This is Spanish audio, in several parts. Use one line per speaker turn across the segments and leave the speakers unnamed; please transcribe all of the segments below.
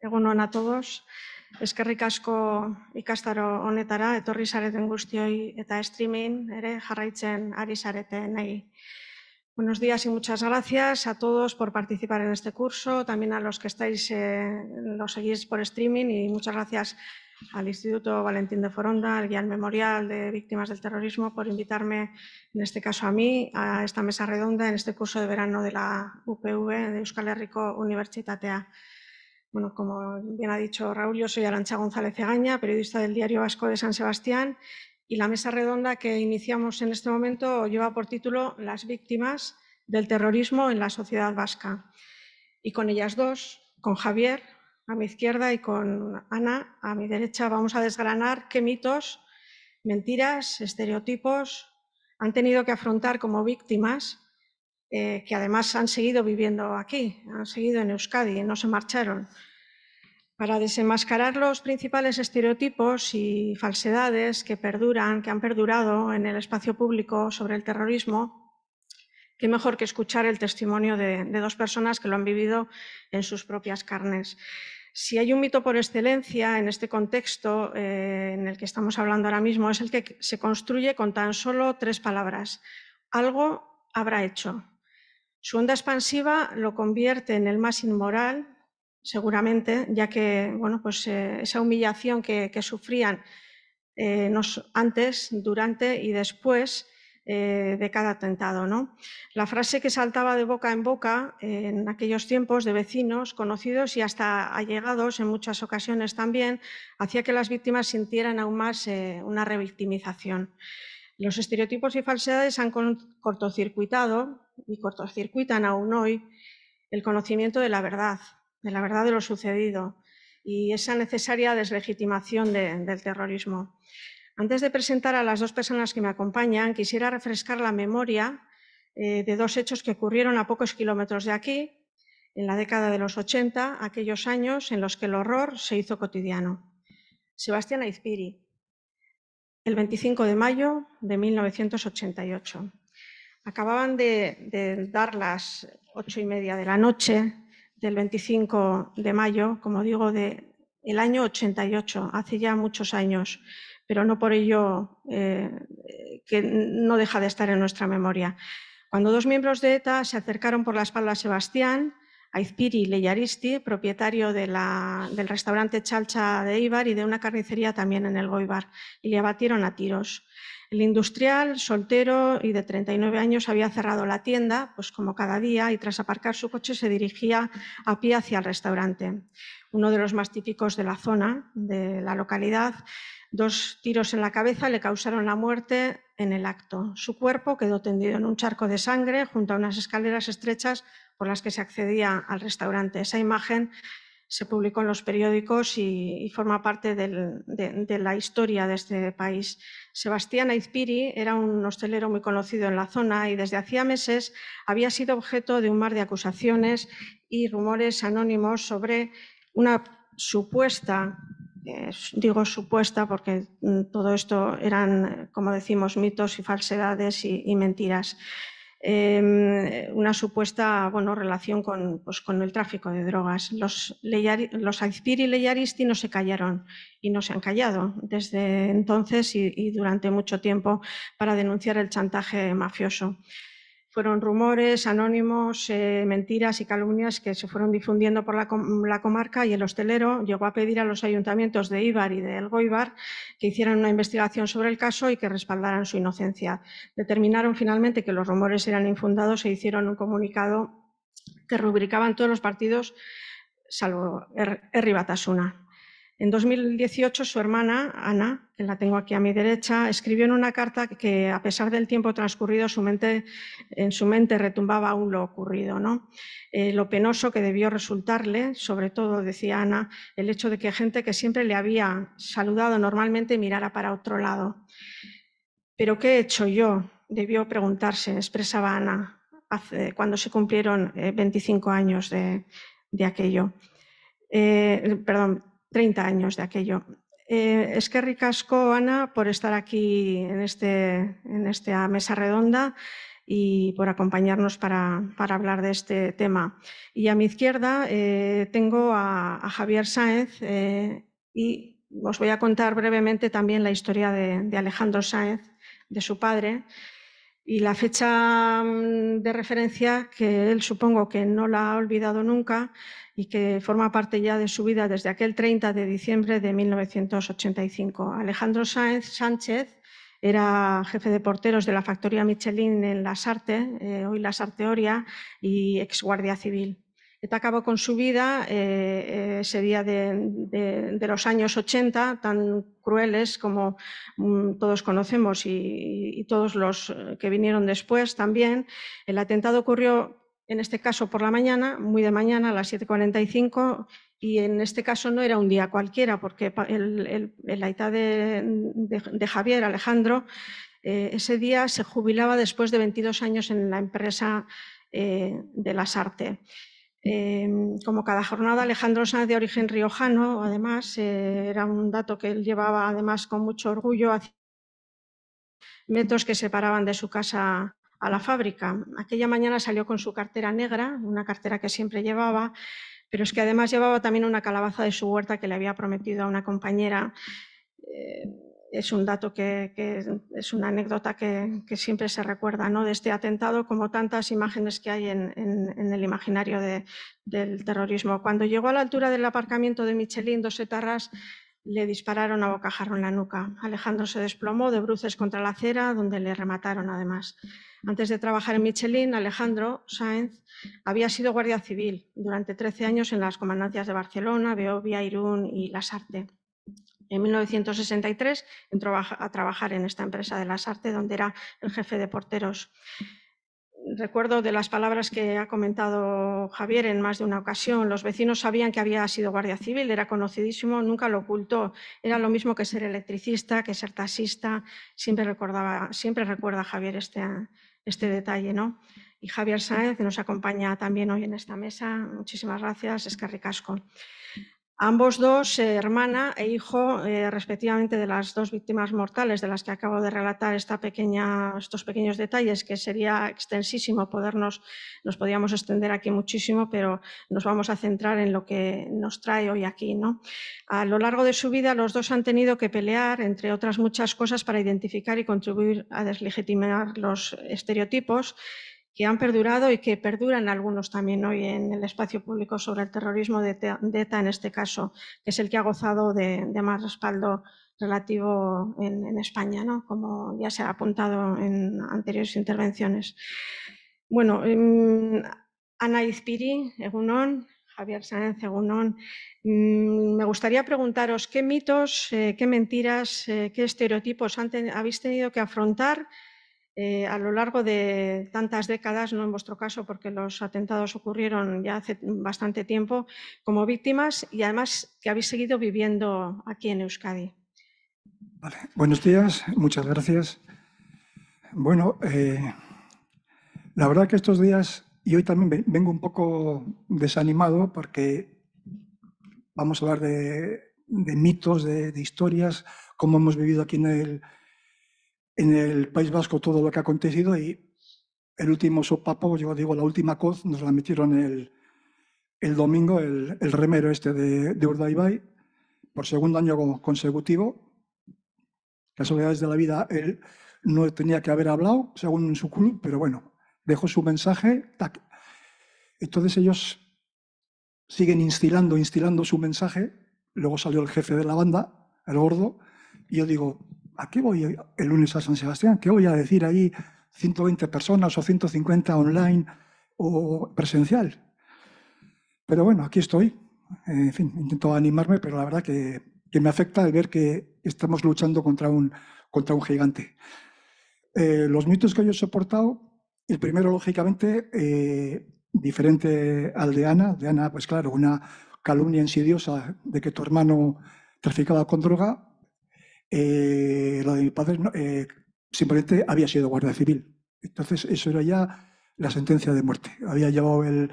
Egunon a todos. Eskerrik asko ikastaro honetara, etorri zareten guztioi eta streaming ere jarraitzen ari zaretenei. Buenos días y muchas gracias a todos por participar en este curso, también a los que lo seguís por streaming, y muchas gracias al Instituto Valentín de Foronda y al Memorial de Víctimas del Terrorismo por invitarme, en este caso a mí, a esta mesa redonda en este curso de verano de la UPV de Euskal Herriko Unibertsitatea. Bueno, como bien ha dicho Raúl, yo soy Arantxa González Egaña, periodista del Diario Vasco de San Sebastián, y la mesa redonda que iniciamos en este momento lleva por título Las víctimas del terrorismo en la sociedad vasca. Y con ellas dos, con Javier a mi izquierda y con Ana a mi derecha, vamos a desgranar qué mitos, mentiras, estereotipos han tenido que afrontar como víctimas, que además han seguido viviendo aquí, han seguido en Euskadi, no se marcharon. Para desenmascarar los principales estereotipos y falsedades que han perdurado en el espacio público sobre el terrorismo, qué mejor que escuchar el testimonio de dos personas que lo han vivido en sus propias carnes. Si hay un mito por excelencia en este contexto en el que estamos hablando ahora mismo, es el que se construye con tan solo 3 palabras: algo habrá hecho. Su onda expansiva lo convierte en el más inmoral, seguramente, ya que esa humillación que sufrían antes, durante y después de cada atentado, ¿no? La frase que saltaba de boca en boca en aquellos tiempos de vecinos, conocidos y hasta allegados en muchas ocasiones también, hacía que las víctimas sintieran aún más una revictimización. Los estereotipos y falsedades han cortocircuitado y cortocircuitan aún hoy el conocimiento de la verdad de lo sucedido y esa necesaria deslegitimación del terrorismo. Antes de presentar a las dos personas que me acompañan, quisiera refrescar la memoria de 2 hechos que ocurrieron a pocos kilómetros de aquí, en la década de los 80, aquellos años en los que el horror se hizo cotidiano. Sebastián Aizpiri, el 25 de mayo de 1988. Acababan de dar las 8:30 de la noche del 25 de mayo, como digo, del año 88, hace ya muchos años, pero no por ello que no deja de estar en nuestra memoria. Cuando 2 miembros de ETA se acercaron por la espalda a Sebastián, Aizpiri Leyaristi, propietario del restaurante Chalcha de Eibar y de una carnicería también en el Goibar, y le abatieron a tiros. El industrial, soltero y de 39 años, había cerrado la tienda, pues como cada día, y tras aparcar su coche se dirigía a pie hacia el restaurante. Uno de los más típicos de la zona, de la localidad. 2 tiros en la cabeza le causaron la muerte en el acto. Su cuerpo quedó tendido en un charco de sangre junto a unas escaleras estrechas por las que se accedía al restaurante. Esa imagen se publicó en los periódicos y forma parte de la historia de este país. Sebastián Aizpiri era un hostelero muy conocido en la zona y desde hacía meses había sido objeto de un mar de acusaciones y rumores anónimos sobre una supuesta, digo supuesta porque todo esto eran, como decimos, mitos y falsedades y mentiras. Una supuesta relación con el tráfico de drogas. Los Aizpiri y Leyaristi no se callaron y no se han callado desde entonces y durante mucho tiempo para denunciar el chantaje mafioso. Fueron rumores anónimos, mentiras y calumnias que se fueron difundiendo por la comarca, y el hostelero llegó a pedir a los ayuntamientos de Eibar y de Elgoibar que hicieran una investigación sobre el caso y que respaldaran su inocencia. Determinaron finalmente que los rumores eran infundados e hicieron un comunicado que rubricaban todos los partidos salvo Herri Batasuna. En 2018, su hermana, Ana, que la tengo aquí a mi derecha, escribió en una carta que, a pesar del tiempo transcurrido, en su mente retumbaba aún lo ocurrido, ¿no? Lo penoso que debió resultarle, sobre todo, decía Ana, el hecho de que gente que siempre le había saludado normalmente mirara para otro lado. ¿Pero qué he hecho yo?, debió preguntarse, expresaba Ana, cuando se cumplieron 25 años de aquello. 30 años de aquello. Eskerrik asko, Ana, por estar aquí en esta mesa redonda. y por acompañarnos para hablar de este tema. Y a mi izquierda tengo a Javier Sáenz y os voy a contar brevemente también la historia de Alejandro Sáenz, de su padre, y la fecha de referencia que él supongo que no la ha olvidado nunca y que forma parte ya de su vida desde aquel 30 de diciembre de 1985. Alejandro Sáenz Sánchez era jefe de porteros de la factoría Michelin en Lasarte, hoy Lasarte Oria, y ex guardia civil. ETA acabó con su vida ese día de los años 80, tan crueles como todos conocemos y todos los que vinieron después también. El atentado ocurrió, en este caso, por la mañana, muy de mañana, a las 7:45, y en este caso no era un día cualquiera, porque el aita de Javier, Alejandro, ese día se jubilaba después de 22 años en la empresa de Lasarte. Como cada jornada, Alejandro Sáenz, de origen riojano, además, era un dato que él llevaba además con mucho orgullo, a metros que separaban de su casa a la fábrica. Aquella mañana salió con su cartera negra, una cartera que siempre llevaba, pero es que además llevaba también una calabaza de su huerta que le había prometido a una compañera. Es un dato es una anécdota que siempre se recuerda, ¿no?, de este atentado, como tantas imágenes que hay en el imaginario del terrorismo. Cuando llegó a la altura del aparcamiento de Michelin, dos etarras le dispararon a bocajarro en la nuca. Alejandro se desplomó de bruces contra la acera, donde le remataron además. Antes de trabajar en Michelin, Alejandro Sáenz había sido guardia civil durante 13 años en las comandancias de Barcelona, Beovia, Irún y Lasarte. En 1963 entró a trabajar en esta empresa de Lasarte, donde era el jefe de porteros. Recuerdo de las palabras que ha comentado Javier en más de una ocasión. Los vecinos sabían que había sido guardia civil, era conocidísimo, nunca lo ocultó. Era lo mismo que ser electricista, que ser taxista. Siempre recuerda Javier este detalle, ¿no? Y Javier Sáenz, que nos acompaña también hoy en esta mesa. Muchísimas gracias, eskerrik asko. Ambos dos, hermana e hijo, respectivamente, de las dos víctimas mortales de las que acabo de relatar estos pequeños detalles, que sería extensísimo nos podíamos extender aquí muchísimo, pero nos vamos a centrar en lo que nos trae hoy aquí, ¿no? A lo largo de su vida, los dos han tenido que pelear, entre otras muchas cosas, para identificar y contribuir a deslegitimar los estereotipos que han perdurado y que perduran algunos también hoy en el espacio público sobre el terrorismo de ETA, en este caso, que es el que ha gozado de más respaldo relativo en España, ¿no?, como ya se ha apuntado en anteriores intervenciones. Bueno, Ana Izpiri, egunon, Javier Sáenz, egunon. Me gustaría preguntaros qué mitos, qué mentiras, qué estereotipos habéis tenido que afrontar a lo largo de tantas décadas, no en vuestro caso porque los atentados ocurrieron ya hace bastante tiempo, como víctimas, y además que habéis seguido viviendo aquí en Euskadi.
Vale. Buenos días, muchas gracias. Bueno, la verdad que estos días, y hoy también vengo un poco desanimado porque vamos a hablar de mitos, de historias, cómo hemos vivido aquí en el País Vasco todo lo que ha acontecido, y el último sopapo, yo digo, la última coz, nos la metieron el domingo, el remero este de Urdaibai, por segundo año consecutivo. Casualidades de la vida, él no tenía que haber hablado, según su club, pero bueno, dejó su mensaje. Tac. Entonces ellos siguen instilando su mensaje. Luego salió el jefe de la banda, el gordo, y yo digo, ¿a qué voy el lunes a San Sebastián? ¿Qué voy a decir ahí 120 personas o 150 online o presencial? Pero bueno, aquí estoy. En fin, intento animarme, pero la verdad que me afecta el ver que estamos luchando contra un gigante. Los mitos que yo he soportado, el primero, lógicamente, diferente al de Ana. De Ana, pues claro, una calumnia insidiosa de que tu hermano traficaba con droga. Lo de mi padre simplemente había sido guardia civil. Entonces, eso era ya la sentencia de muerte. Había llevado el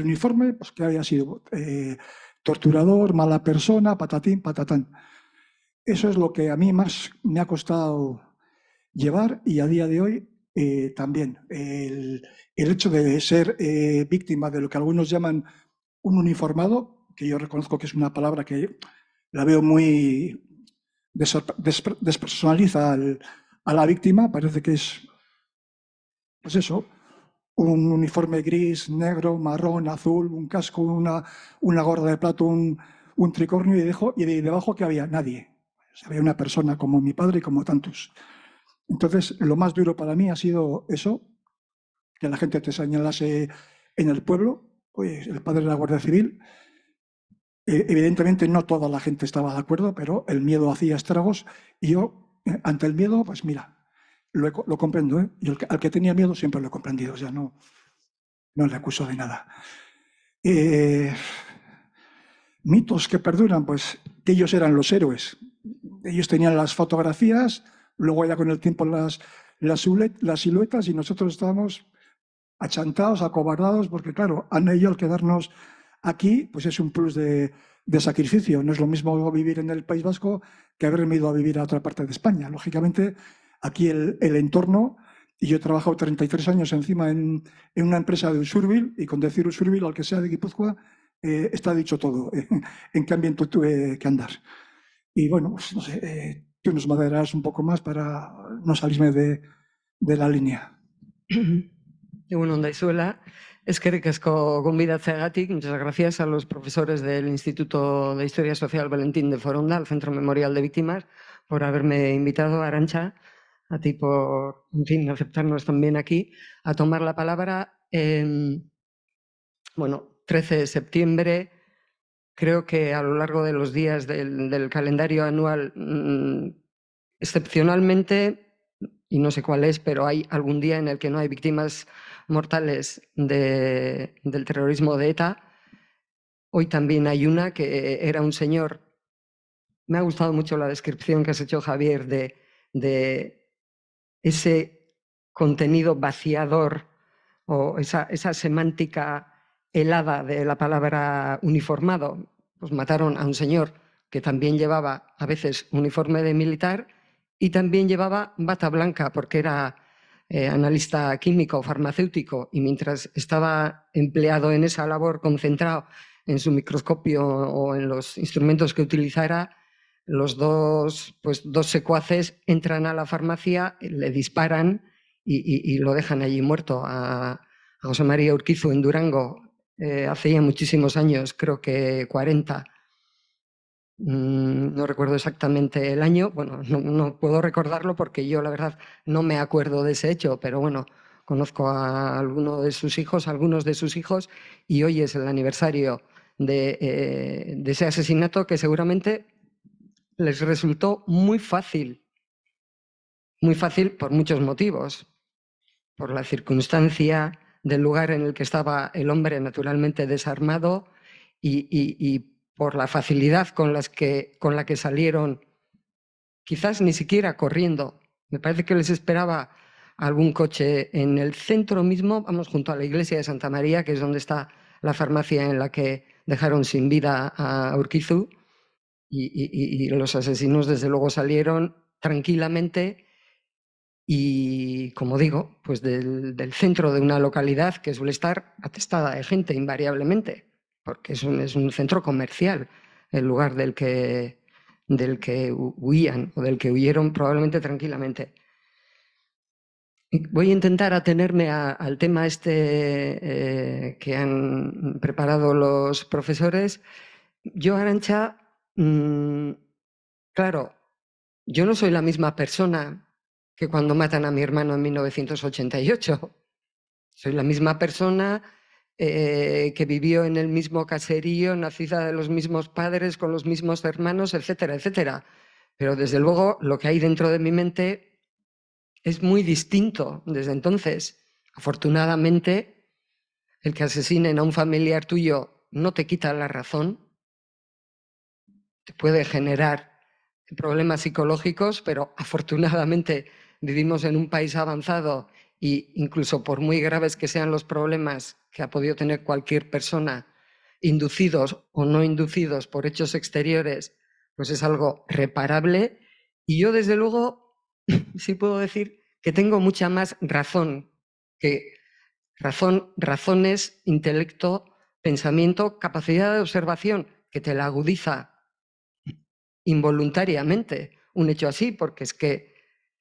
uniforme, pues que había sido torturador, mala persona, patatín, patatán. Eso es lo que a mí más me ha costado llevar, y a día de hoy también el hecho de ser víctima de lo que algunos llaman un uniformado, que yo reconozco que es una palabra que la veo muy despersonaliza a la víctima, parece que es, pues eso, un uniforme gris, negro, marrón, azul, un casco, una gorra de plato, un tricornio y debajo que había nadie. O sea, había una persona como mi padre y como tantos. Entonces, lo más duro para mí ha sido eso, que la gente te señalase en el pueblo, pues el padre de la Guardia Civil. Evidentemente no toda la gente estaba de acuerdo, pero el miedo hacía estragos y yo, ante el miedo, pues mira, lo comprendo, ¿eh? Y al que tenía miedo siempre lo he comprendido, o sea, no le acuso de nada. Eh, Mitos que perduran, pues que ellos eran los héroes. Ellos tenían las fotografías, luego ya con el tiempo las siluetas y nosotros estábamos achantados, acobardados, porque claro, han ello al quedarnos aquí, pues es un plus de sacrificio. No es lo mismo vivir en el País Vasco que haberme ido a vivir a otra parte de España. Lógicamente, aquí el entorno, y yo he trabajado 33 años encima en una empresa de Usurbil, y con decir Usurbil, al que sea de Guipúzcoa, está dicho todo. En qué ambiente tuve que andar. Y bueno, pues, no sé, tú nos moderarás un poco más para no salirme de la línea.
Egun on daizuela, eskerrik asko gonbidatzeagatik, muchas gracias a los profesores del Instituto de Historia Social Valentín de Foronda, al Centro Memorial de Víctimas, por haberme invitado, Arantxa, a ti por, en fin, aceptarnos también aquí, a tomar la palabra. Bueno, 13 de septiembre, creo que a lo largo de los días del calendario anual, excepcionalmente, y no sé cuál es, pero hay algún día en el que no hay víctimas mortales del terrorismo de ETA. Hoy también hay una que era un señor. Me ha gustado mucho la descripción que has hecho, Javier, de ese contenido vaciador o esa semántica helada de la palabra uniformado. Pues mataron a un señor que también llevaba a veces uniforme de militar y también llevaba bata blanca porque era analista químico, farmacéutico, y mientras estaba empleado en esa labor, concentrado en su microscopio o en los instrumentos que utilizara, los dos secuaces entran a la farmacia, le disparan y lo dejan allí muerto a José María Urquizu en Durango. Hace ya muchísimos años, creo que 40. No recuerdo exactamente el año, bueno, no puedo recordarlo porque yo la verdad no me acuerdo de ese hecho, pero bueno, conozco a algunos de sus hijos y hoy es el aniversario de ese asesinato que seguramente les resultó muy fácil por muchos motivos, por la circunstancia del lugar en el que estaba el hombre naturalmente desarmado y por la facilidad con la que salieron, quizás ni siquiera corriendo. Me parece que les esperaba algún coche en el centro mismo, vamos, junto a la iglesia de Santa María, que es donde está la farmacia en la que dejaron sin vida a Urquizu, y los asesinos desde luego salieron tranquilamente y, como digo, pues del centro de una localidad que suele estar atestada de gente invariablemente, porque es un centro comercial, el lugar del que huían o del que huyeron probablemente tranquilamente. Voy a intentar atenerme al tema que han preparado los profesores. Yo, Arantxa, claro, yo no soy la misma persona que cuando matan a mi hermano en 1988. Soy la misma persona que vivió en el mismo caserío, nacida de los mismos padres, con los mismos hermanos, etcétera, etcétera. Pero desde luego lo que hay dentro de mi mente es muy distinto desde entonces. Afortunadamente, el que asesinen a un familiar tuyo no te quita la razón, te puede generar problemas psicológicos, pero afortunadamente vivimos en un país avanzado y incluso por muy graves que sean los problemas que ha podido tener cualquier persona, inducidos o no inducidos por hechos exteriores, pues es algo reparable. Y yo, desde luego, sí puedo decir que tengo mucha más razón, razones, intelecto, pensamiento, capacidad de observación, que te la agudiza involuntariamente un hecho así, porque es que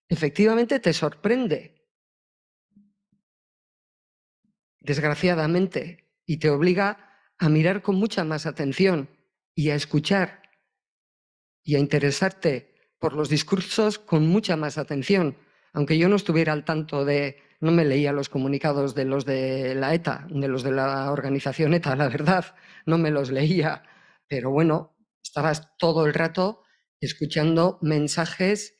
efectivamente te sorprende, desgraciadamente, y te obliga a mirar con mucha más atención y a escuchar y a interesarte por los discursos con mucha más atención. Aunque yo no estuviera al tanto no me leía los comunicados de los de la ETA, de los de la organización ETA, la verdad, no me los leía. Pero bueno, estabas todo el rato escuchando mensajes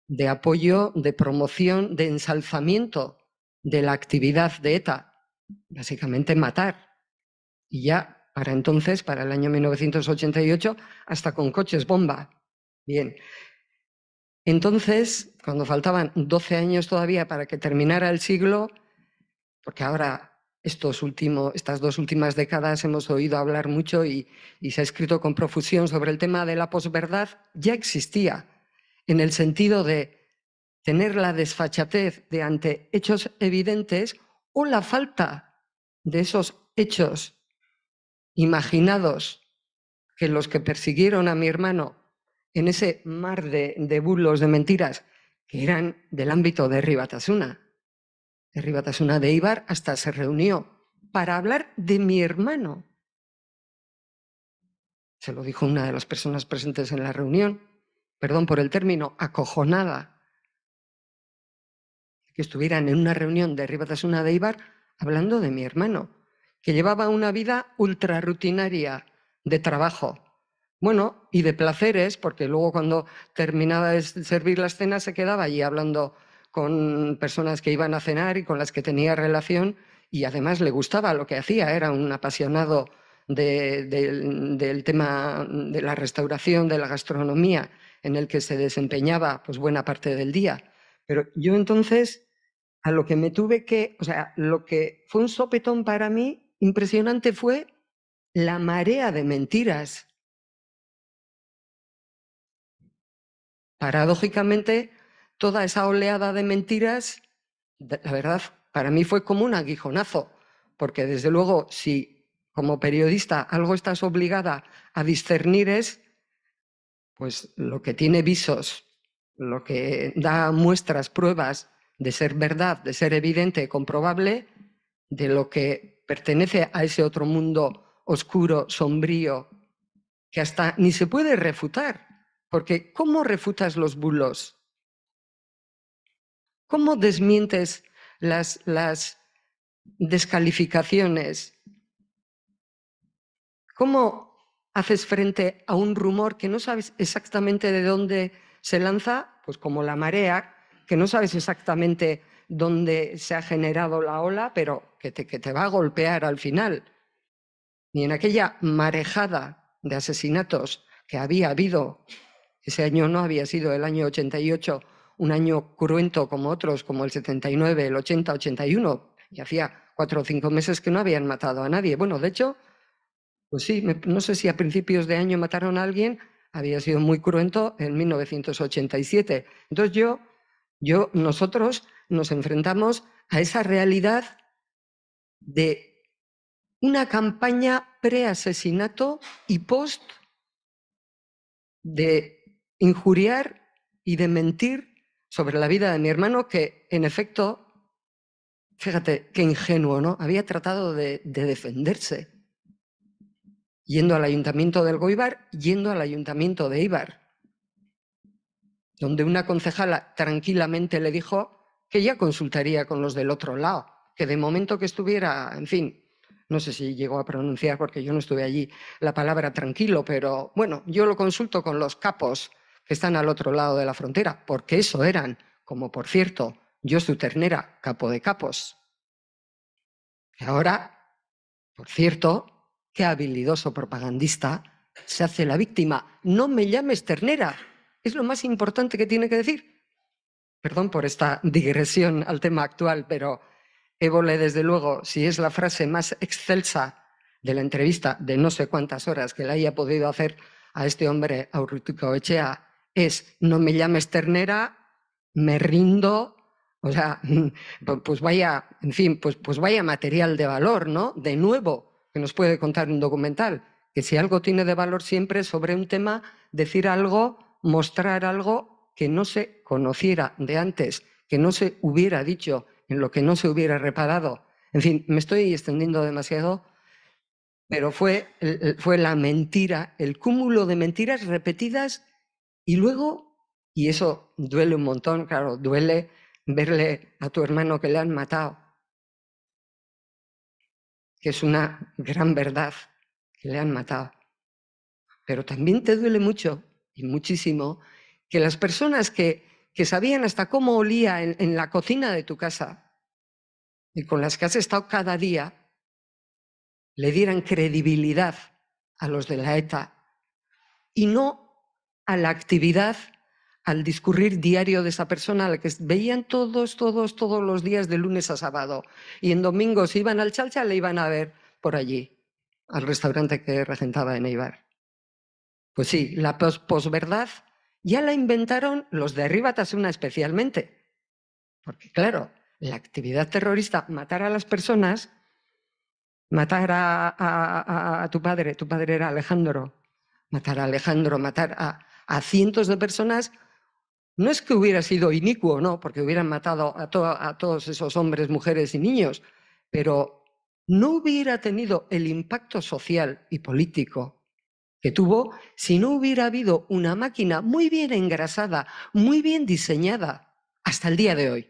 de apoyo, de promoción, de ensalzamiento de la actividad de ETA, básicamente matar. Y ya para entonces, para el año 1988, hasta con coches bomba. Bien. Entonces, cuando faltaban 12 años todavía para que terminara el siglo, porque ahora estas 2 últimas décadas hemos oído hablar mucho y se ha escrito con profusión sobre el tema de la posverdad, ya existía, en el sentido de tener la desfachatez de ante hechos evidentes o la falta de esos hechos imaginados que los que persiguieron a mi hermano en ese mar de bulos, de mentiras, que eran del ámbito de Herri Batasuna. Herri Batasuna de Eibar hasta se reunió para hablar de mi hermano. Se lo dijo una de las personas presentes en la reunión, perdón por el término, acojonada, que estuvieran en una reunión de Herri Batasuna de Eibar hablando de mi hermano, que llevaba una vida ultrarrutinaria de trabajo. Bueno, y de placeres, porque luego cuando terminaba de servir la cena se quedaba allí hablando con personas que iban a cenar y con las que tenía relación, y además le gustaba lo que hacía, era un apasionado del tema de la restauración, de la gastronomía, en el que se desempeñaba pues buena parte del día. Pero yo entonces, a lo que me tuve que, o sea, lo que fue un sopetón para mí impresionante fue la marea de mentiras. Paradójicamente, toda esa oleada de mentiras, la verdad, para mí fue como un aguijonazo, porque desde luego, si como periodista algo estás obligada a discernir es, pues lo que tiene visos, lo que da muestras, pruebas de ser verdad, de ser evidente, comprobable, de lo que pertenece a ese otro mundo oscuro, sombrío, que hasta ni se puede refutar. Porque ¿cómo refutas los bulos? ¿Cómo desmientes las descalificaciones? ¿Cómo haces frente a un rumor que no sabes exactamente de dónde se lanza? Pues como la marea, que no sabes exactamente dónde se ha generado la ola, pero que te va a golpear al final. Ni en aquella marejada de asesinatos que había habido. Ese año no había sido el año 88, un año cruento como otros, como el 79, el 80, 81, y hacía 4 o 5 meses que no habían matado a nadie. Bueno, de hecho, pues sí, no sé si a principios de año mataron a alguien, había sido muy cruento en 1987. Entonces nosotros nos enfrentamos a esa realidad de una campaña pre-asesinato y post de injuriar y de mentir sobre la vida de mi hermano, que en efecto, fíjate qué ingenuo, ¿no? Había tratado de defenderse, yendo al ayuntamiento del Goibar, yendo al ayuntamiento de Eibar, donde una concejala tranquilamente le dijo que ya consultaría con los del otro lado, que de momento que estuviera, en fin, no sé si llegó a pronunciar porque yo no estuve allí la palabra tranquilo, pero bueno, yo lo consulto con los capos que están al otro lado de la frontera, porque eso eran, como por cierto, Josu Ternera, capo de capos. Y ahora, por cierto, qué habilidoso propagandista se hace la víctima. No me llames Ternera, es lo más importante que tiene que decir. Perdón por esta digresión al tema actual, pero Évole, desde luego, si es la frase más excelsa de la entrevista de no sé cuántas horas que le haya podido hacer a este hombre, a Urruticoetxea, es: no me llames ternera, me rindo O sea, pues vaya, en fin, pues vaya material de valor, ¿no? De nuevo, que nos puede contar un documental, que si algo tiene de valor siempre es sobre un tema, decir algo, mostrar algo que no se conociera de antes, que no se hubiera dicho, en lo que no se hubiera reparado. En fin, me estoy extendiendo demasiado, pero fue la mentira, el cúmulo de mentiras repetidas y luego, y eso duele un montón, claro, duele verle a tu hermano que le han matado, que es una gran verdad, que le han matado. Pero también te duele mucho, y muchísimo, que las personas que sabían hasta cómo olía en la cocina de tu casa y con las que has estado cada día, le dieran credibilidad a los de la ETA y no a la actividad, al discurrir diario de esa persona a la que veían todos los días de lunes a sábado. Y en domingos iban al Chalcha, le iban a ver por allí, al restaurante que regentaba en Eibar. Pues sí, la posverdad ya la inventaron los de Arriba Tasuna especialmente. Porque claro, la actividad terrorista, matar a las personas, matar a tu padre era Alejandro, matar a cientos de personas, no es que hubiera sido inicuo, no, porque hubieran matado a todos esos hombres, mujeres y niños, pero no hubiera tenido el impacto social y político que tuvo si no hubiera habido una máquina muy bien engrasada, muy bien diseñada, hasta el día de hoy.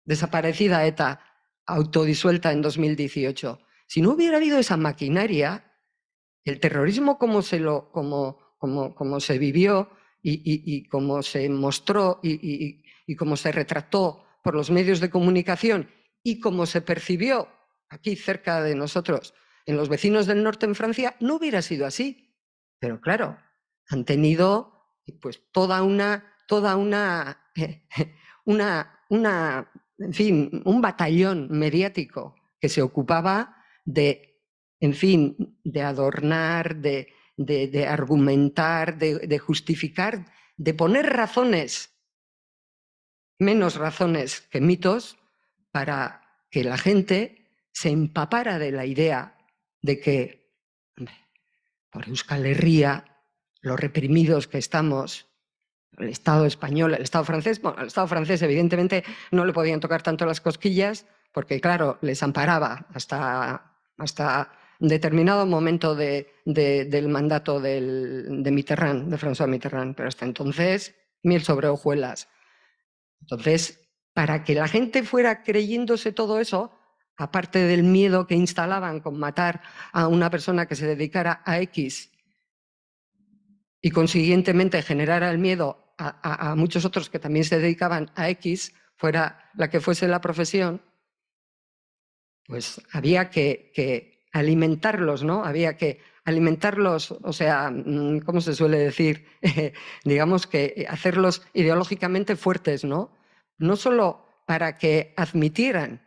Desaparecida ETA, autodisuelta en 2018. Si no hubiera habido esa maquinaria, el terrorismo como se vivió y como se mostró y como se retrató por los medios de comunicación y como se percibió aquí cerca de nosotros en los vecinos del norte en Francia, no hubiera sido así. Pero claro, han tenido pues toda una en fin, un batallón mediático que se ocupaba de, en fin, de adornar, de argumentar, de justificar, de poner razones, menos razones que mitos, para que la gente se empapara de la idea de que, hombre, por Euskal Herria, los reprimidos que estamos, el Estado español, el Estado francés, bueno, al Estado francés evidentemente no le podían tocar tanto las cosquillas porque, claro, les amparaba hasta determinado momento del mandato de Mitterrand, de François Mitterrand, pero hasta entonces miel sobre hojuelas. Entonces, para que la gente fuera creyéndose todo eso, aparte del miedo que instalaban con matar a una persona que se dedicara a X y consiguientemente generara el miedo a muchos otros que también se dedicaban a X, fuera la que fuese la profesión, pues había que alimentarlos, ¿no? Había que alimentarlos, o sea, ¿cómo se suele decir? Digamos que hacerlos ideológicamente fuertes, ¿no? No solo para que admitieran,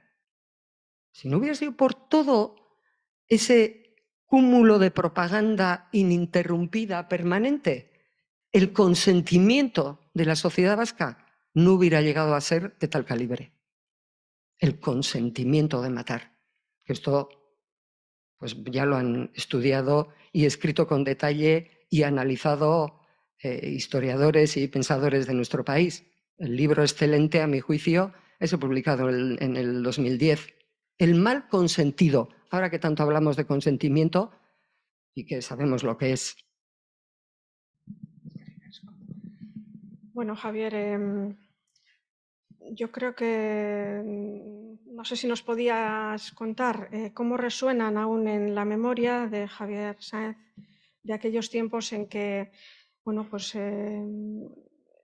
si no hubiera sido por todo ese cúmulo de propaganda ininterrumpida, permanente, el consentimiento de la sociedad vasca no hubiera llegado a ser de tal calibre. El consentimiento de matar. Esto pues ya lo han estudiado y escrito con detalle y analizado historiadores y pensadores de nuestro país. El libro excelente, a mi juicio, es publicado en el 2010. El mal consentido. Ahora que tanto hablamos de consentimiento y que sabemos lo que es.
Bueno, Javier, yo creo que no sé si nos podías contar cómo resuenan aún en la memoria de Javier Sáenz de aquellos tiempos en que, bueno, pues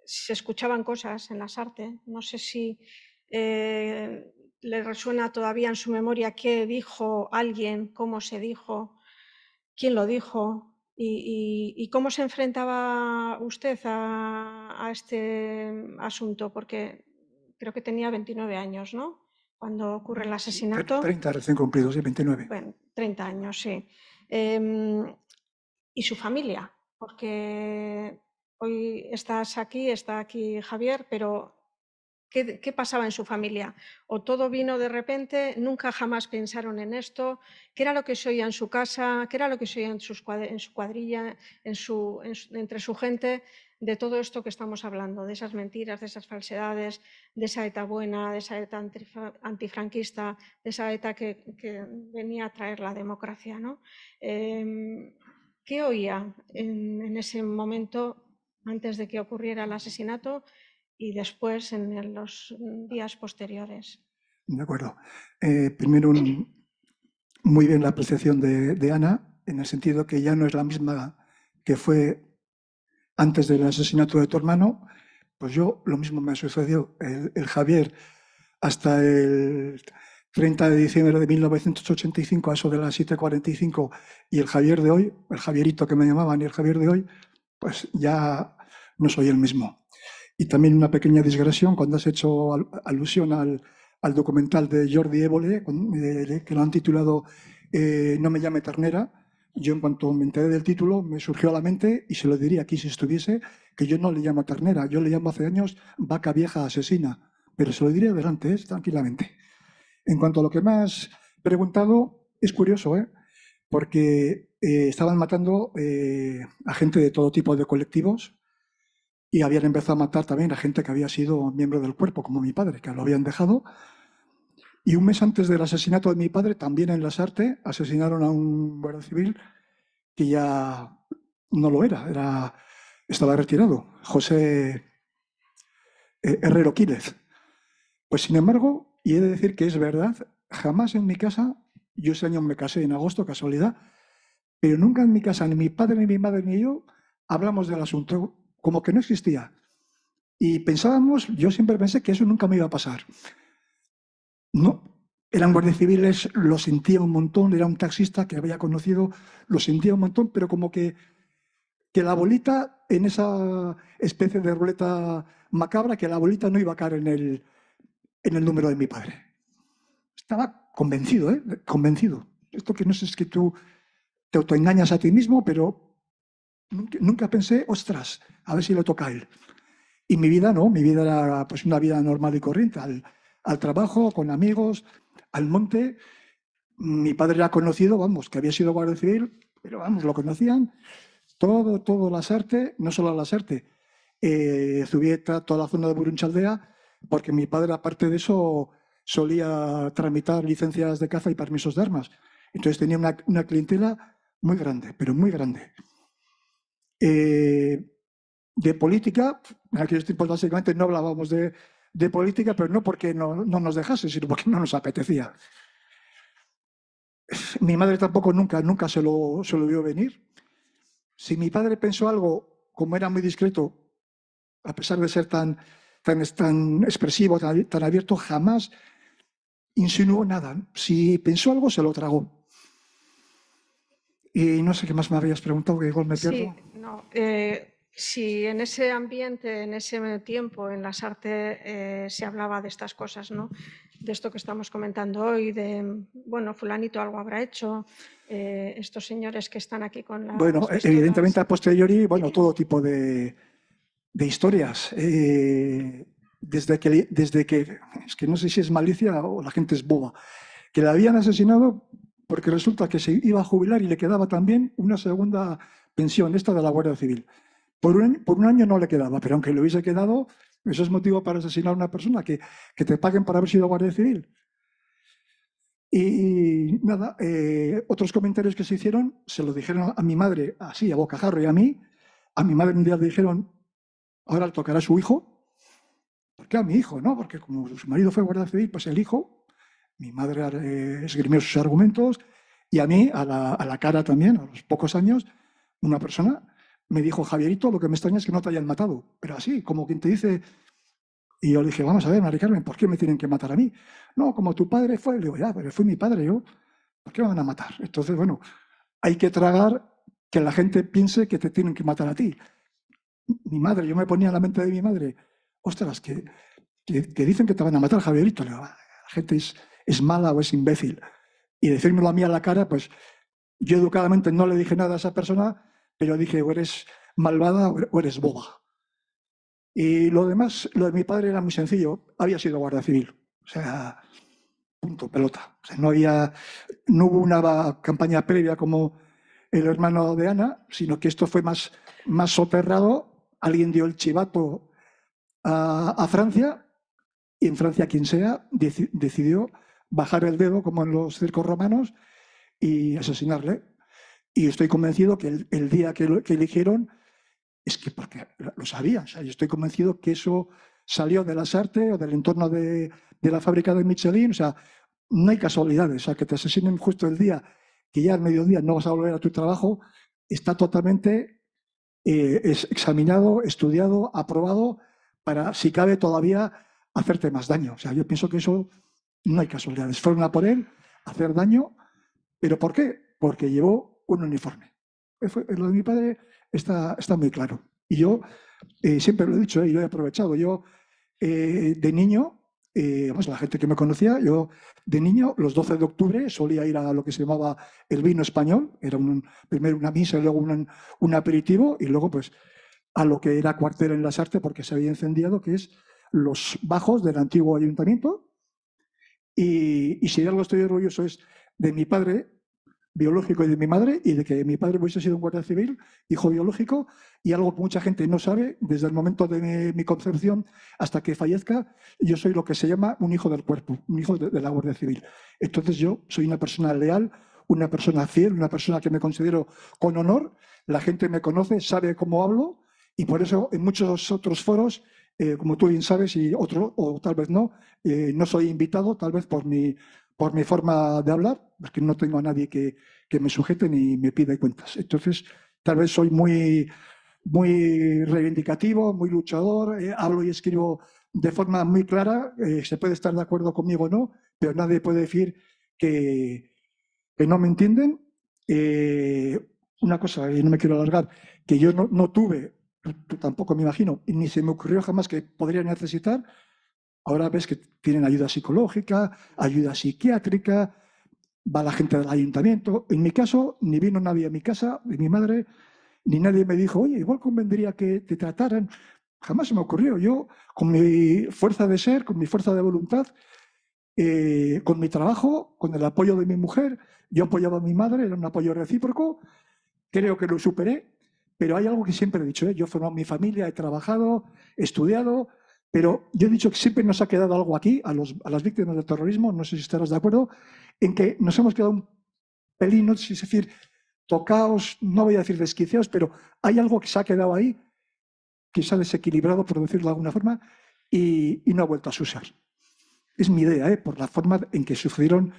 se escuchaban cosas en las artes. No sé si le resuena todavía en su memoria qué dijo alguien, cómo se dijo, quién lo dijo y cómo se enfrentaba usted a este asunto, porque creo que tenía 29 años, ¿no? Cuando ocurre el asesinato.
30 recién cumplidos, sí, 29.
Bueno, 30 años, sí. Y su familia, porque hoy está aquí Javier, pero ¿Qué pasaba en su familia? ¿O todo vino de repente? ¿Nunca jamás pensaron en esto? ¿Qué era lo que se oía en su casa? ¿Qué era lo que se oía en su cuadrilla, entre su gente? De todo esto que estamos hablando, de esas mentiras, de esas falsedades, de esa ETA buena, de esa ETA antifranquista, de esa ETA que venía a traer la democracia, ¿no? ¿Qué oía en ese momento antes de que ocurriera el asesinato y después en los días posteriores?
De acuerdo. Primero, muy bien la apreciación de Ana, en el sentido que ya no es la misma que fue antes del asesinato de tu hermano. Pues yo, lo mismo me sucedió. El Javier, hasta el 30 de diciembre de 1985, a eso de las 7:45, y el Javier de hoy, el Javierito que me llamaban y el Javier de hoy, pues ya no soy el mismo. Y también una pequeña digresión, cuando has hecho alusión al documental de Jordi Évole, que lo han titulado No me llame ternera, yo en cuanto me enteré del título me surgió a la mente, y se lo diría aquí si estuviese, que yo no le llamo ternera, yo le llamo hace años vaca vieja asesina, pero se lo diría adelante, tranquilamente. En cuanto a lo que me has preguntado, es curioso, porque estaban matando a gente de todo tipo de colectivos, y habían empezado a matar también a gente que había sido miembro del cuerpo, como mi padre, que lo habían dejado. Y un mes antes del asesinato de mi padre, también en Lasarte, asesinaron a un guardia civil que ya no lo estaba retirado, José Herrero Quílez. Pues sin embargo, y he de decir que es verdad, jamás en mi casa, yo ese año me casé en agosto, casualidad, pero nunca en mi casa, ni mi padre, ni mi madre, ni yo, hablamos del asunto, como que no existía. Y pensábamos, yo siempre pensé que eso nunca me iba a pasar. No, eran guardias civiles, lo sentía un montón, era un taxista que había conocido, lo sentía un montón, pero como que la bolita, en esa especie de ruleta macabra, que la bolita no iba a caer en el número de mi padre. Estaba convencido, convencido. Esto que no sé, es que tú te autoengañas a ti mismo, pero nunca pensé, ostras, a ver si le toca a él. Y mi vida no, mi vida era pues una vida normal y corriente, al trabajo, con amigos, al monte. Mi padre era conocido, vamos, que había sido guardia civil, pero vamos, lo conocían. Todo Lasarte, no solo Lasarte, Zubieta, toda la zona de Burunchaldea, porque mi padre, aparte de eso, solía tramitar licencias de caza y permisos de armas. Entonces tenía una clientela muy grande, pero muy grande. De política, en aquellos tiempos básicamente no hablábamos de política, pero no porque no nos dejase, sino porque no nos apetecía. Mi madre tampoco nunca se lo vio venir. Si mi padre pensó algo, como era muy discreto, a pesar de ser tan expresivo, tan abierto, jamás insinuó nada. Si pensó algo, se lo tragó. Y no sé qué más me habías preguntado, que igual me pierdo.
Sí, no. Si en ese ambiente, en ese tiempo, en Lasarte se hablaba de estas cosas, ¿no? De esto que estamos comentando hoy, de, bueno, fulanito algo habrá hecho, estos señores que están aquí con las
Bueno,
pistolas.
evidentemente a posteriori, bueno, todo tipo de historias. Desde que, es que no sé si es malicia o la gente es boba, que la habían asesinado porque resulta que se iba a jubilar y le quedaba también una segunda pensión, esta de la Guardia Civil. Por un año no le quedaba, pero aunque le hubiese quedado, eso es motivo para asesinar a una persona, que te paguen por haber sido Guardia Civil. Y nada, otros comentarios que se hicieron, se lo dijeron a mi madre, así, a bocajarro, y a mí. A mi madre un día le dijeron, ahora le tocará a su hijo. ¿Por qué a mi hijo? No, porque como su marido fue Guardia Civil, pues el hijo. Mi madre esgrimió sus argumentos, y a mí, a la cara también, a los pocos años, una persona me dijo, Javierito, lo que me extraña es que no te hayan matado. Pero así, como quien te dice. Y yo le dije, vamos a ver, Mari Carmen, ¿por qué me tienen que matar a mí? No, como tu padre fue. Le digo, ya, pero fue mi padre, yo. ¿Por qué me van a matar? Entonces, bueno, hay que tragar que la gente piense que te tienen que matar a ti. Mi madre, yo me ponía en la mente de mi madre, ostras, que dicen que te van a matar, Javierito. Le digo, la gente es mala o es imbécil. Y decírmelo a mí a la cara, pues yo educadamente no le dije nada a esa persona, pero dije, o eres malvada o eres boba. Y lo demás, lo de mi padre era muy sencillo. Había sido guardia civil. O sea, punto, pelota. O sea, no hubo una campaña previa como el hermano de Ana, sino que esto fue más soterrado. Alguien dio el chivato a Francia y en Francia quien sea decidió bajar el dedo como en los circos romanos y asesinarle. Y estoy convencido que el día que eligieron es que porque lo sabía. O sea, yo estoy convencido que eso salió de las artes o del entorno de la fábrica de Michelin. O sea, no hay casualidades. O sea, que te asesinen justo el día que ya al mediodía no vas a volver a tu trabajo, está totalmente examinado, estudiado, aprobado para, si cabe, todavía hacerte más daño. O sea, yo pienso que eso no hay casualidades. Fueron a por él, a hacer daño. ¿Pero por qué? Porque llevó un uniforme. Lo de mi padre está muy claro. Y yo siempre lo he dicho y lo he aprovechado. Yo de niño, la gente que me conocía, yo de niño, los 12 de octubre solía ir a lo que se llamaba el vino español. Era primero una misa y luego un aperitivo y luego pues a lo que era cuartel en las artes porque se había incendiado, que es los bajos del antiguo ayuntamiento. Y si de algo estoy orgulloso es de mi padre biológico y de mi madre, y de que mi padre hubiese sido un guardia civil, hijo biológico, y algo que mucha gente no sabe, desde el momento de mi concepción hasta que fallezca, yo soy lo que se llama un hijo del cuerpo, un hijo de la Guardia Civil. Entonces yo soy una persona leal, una persona fiel, una persona que me considero con honor, la gente me conoce, sabe cómo hablo, y por eso en muchos otros foros, como tú bien sabes, y otro, o tal vez no soy invitado, tal vez por mi forma de hablar, porque no tengo a nadie que me sujete ni me pida cuentas. Entonces, tal vez soy muy reivindicativo, muy luchador, hablo y escribo de forma muy clara, se puede estar de acuerdo conmigo o no, pero nadie puede decir que, que no me entienden. Una cosa, y no me quiero alargar, que yo no tuve, tú tampoco me imagino, y ni se me ocurrió jamás que podría necesitar. Ahora ves que tienen ayuda psicológica, ayuda psiquiátrica, va la gente del ayuntamiento. En mi caso, ni vino nadie a mi casa, de mi madre, ni nadie me dijo, oye, igual convendría que te trataran. Jamás se me ocurrió. Yo, con mi fuerza de ser, con mi fuerza de voluntad, con mi trabajo, con el apoyo de mi mujer, yo apoyaba a mi madre, era un apoyo recíproco, creo que lo superé, pero hay algo que siempre he dicho, yo he formado mi familia, he trabajado, he estudiado, pero yo he dicho que siempre nos ha quedado algo aquí, a las víctimas del terrorismo, no sé si estarás de acuerdo, en que nos hemos quedado un pelín, no sé si decir, tocaos, no voy a decir desquiciados, pero hay algo que se ha quedado ahí, que se ha desequilibrado, por decirlo de alguna forma, y no ha vuelto a usar. Es mi idea, por la forma en que sucedieron,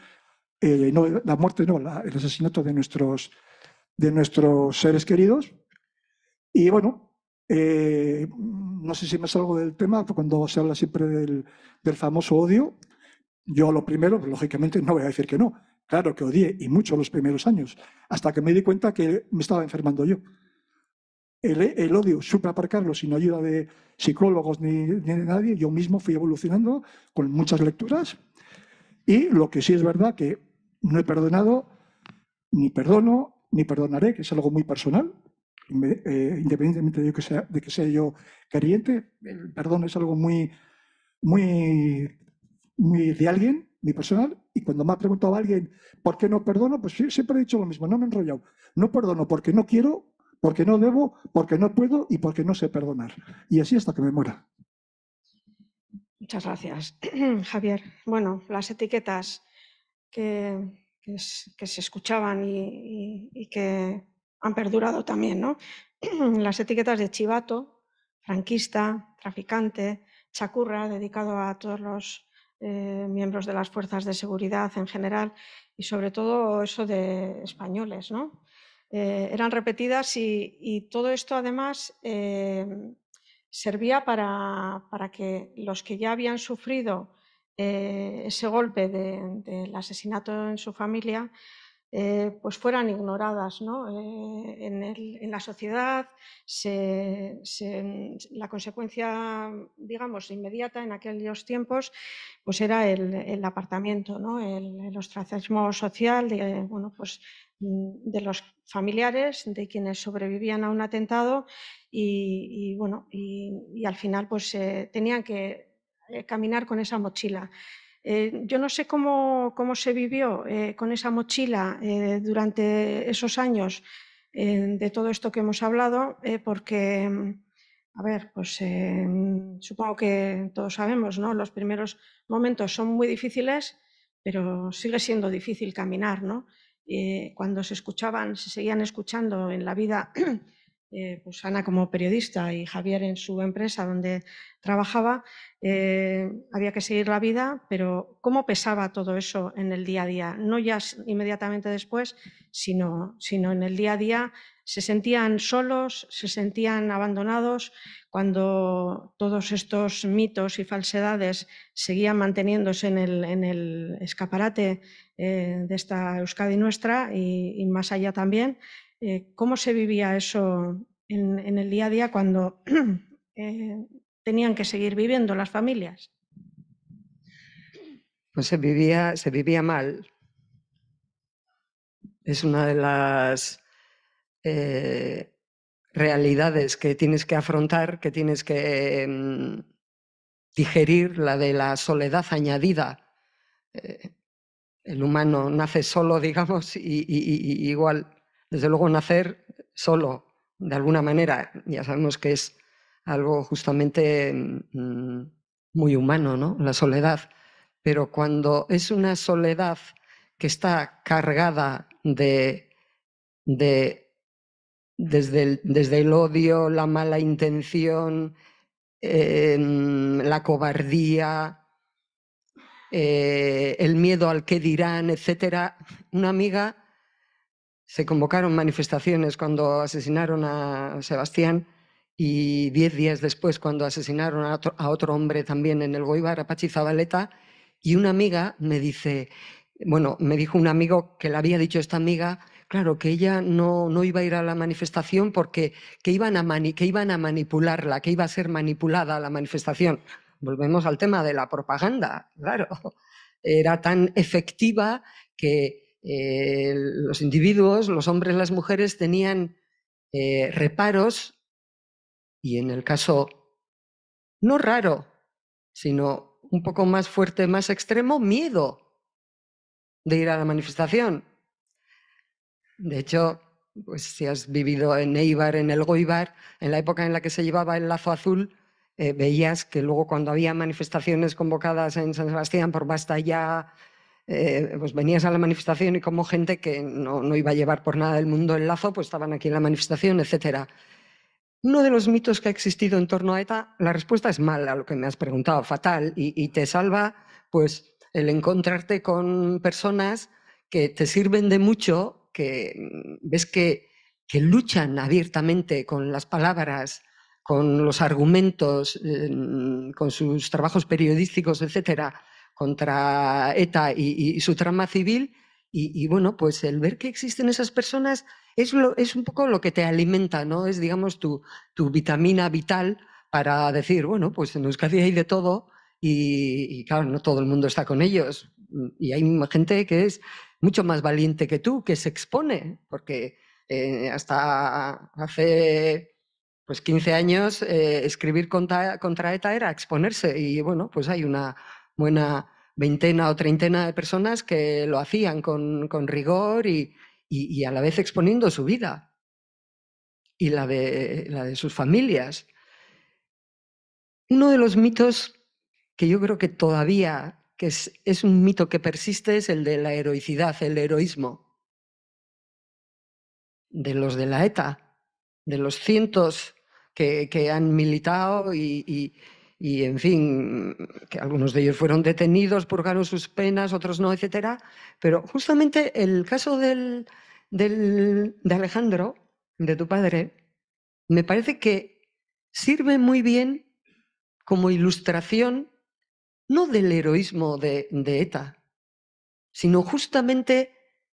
no, la muerte, no, el asesinato de nuestros seres queridos. Y bueno, no sé si me salgo del tema, cuando se habla siempre del famoso odio, yo lo primero, lógicamente, no voy a decir que no. Claro que odié, y mucho los primeros años, hasta que me di cuenta que me estaba enfermando yo. El odio supe aparcarlo sin ayuda de psicólogos ni de nadie. Yo mismo fui evolucionando con muchas lecturas. Y lo que sí es verdad que no he perdonado, ni perdono, ni perdonaré, que es algo muy personal. Independientemente de que sea yo creyente, el perdón es algo muy, muy de alguien, muy personal. Y cuando me ha preguntado a alguien por qué no perdono, pues siempre he dicho lo mismo, no me he enrollado. No perdono porque no quiero, porque no debo, porque no puedo y porque no sé perdonar. Y así hasta que me muera.
Muchas gracias, Javier. Bueno, las etiquetas que se escuchaban y que han perdurado también, ¿no? Las etiquetas de chivato, franquista, traficante, chacurra, dedicado a todos los miembros de las fuerzas de seguridad en general y sobre todo eso de españoles, ¿no? Eran repetidas y todo esto además servía para que los que ya habían sufrido ese golpe del asesinato en su familia pues fueran ignoradas, ¿no? En la sociedad la consecuencia, digamos, inmediata en aquellos tiempos pues era el apartamiento, ¿no? El ostracismo social, bueno, pues de los familiares, de quienes sobrevivían a un atentado y al final pues tenían que caminar con esa mochila. Yo no sé cómo se vivió con esa mochila durante esos años de todo esto que hemos hablado, porque, a ver, pues supongo que todos sabemos, ¿no? Los primeros momentos son muy difíciles, pero sigue siendo difícil caminar, ¿no? Cuando se seguían escuchando en la vida, pues Ana como periodista y Javier en su empresa donde trabajaba, había que seguir la vida, pero ¿cómo pesaba todo eso en el día a día? No ya inmediatamente después, sino en el día a día. Se sentían solos, se sentían abandonados cuando todos estos mitos y falsedades seguían manteniéndose en el escaparate de esta Euskadi nuestra y más allá también. ¿Cómo se vivía eso en el día a día cuando tenían que seguir viviendo las familias?
Pues se vivía mal. Es una de las realidades que tienes que afrontar, que tienes que digerir, la de la soledad añadida. El humano nace solo, digamos, y igual, desde luego, nacer solo, de alguna manera, ya sabemos que es algo justamente muy humano, ¿no? La soledad. Pero cuando es una soledad que está cargada desde el odio, la mala intención, la cobardía, el miedo al qué dirán, etcétera. Una amiga, se convocaron manifestaciones cuando asesinaron a Sebastián y 10 días después cuando asesinaron a otro hombre también en el Goibar, a Patxi Zabaleta, y una amiga me dice, bueno, me dijo un amigo que le había dicho esta amiga, claro, que ella no iba a ir a la manifestación porque que iban a manipularla, que iba a ser manipulada la manifestación. Volvemos al tema de la propaganda, claro. Era tan efectiva que los individuos, los hombres, las mujeres, tenían reparos y en el caso no raro, sino un poco más fuerte, más extremo, miedo de ir a la manifestación. De hecho, pues si has vivido en Eibar, en el Goibar, en la época en la que se llevaba el lazo azul, veías que luego cuando había manifestaciones convocadas en San Sebastián por Basta Ya, pues venías a la manifestación y como gente que no iba a llevar por nada del mundo el lazo, pues estaban aquí en la manifestación, etc. Uno de los mitos que ha existido en torno a ETA, la respuesta es mala a lo que me has preguntado, fatal, y te salva pues el encontrarte con personas que te sirven de mucho, que ves que luchan abiertamente con las palabras, con los argumentos, con sus trabajos periodísticos, etcétera, contra ETA y su trama civil. Y bueno, pues el ver que existen esas personas es un poco lo que te alimenta, ¿no? Es, digamos, tu vitamina vital para decir, bueno, pues en Euskadi hay de todo y claro, no todo el mundo está con ellos. Y hay gente que es mucho más valiente que tú, que se expone, porque hasta hace pues 15 años escribir contra ETA era exponerse y bueno, pues hay una buena veintena o treintena de personas que lo hacían con rigor y a la vez exponiendo su vida y la de sus familias. Uno de los mitos que yo creo que todavía que es un mito que persiste es el de la heroicidad, el heroísmo de los de la ETA, de los cientos que han militado y en fin, que algunos de ellos fueron detenidos, purgaron sus penas, otros no, etcétera. Pero justamente el caso de Alejandro, de tu padre, me parece que sirve muy bien como ilustración no del heroísmo de ETA, sino justamente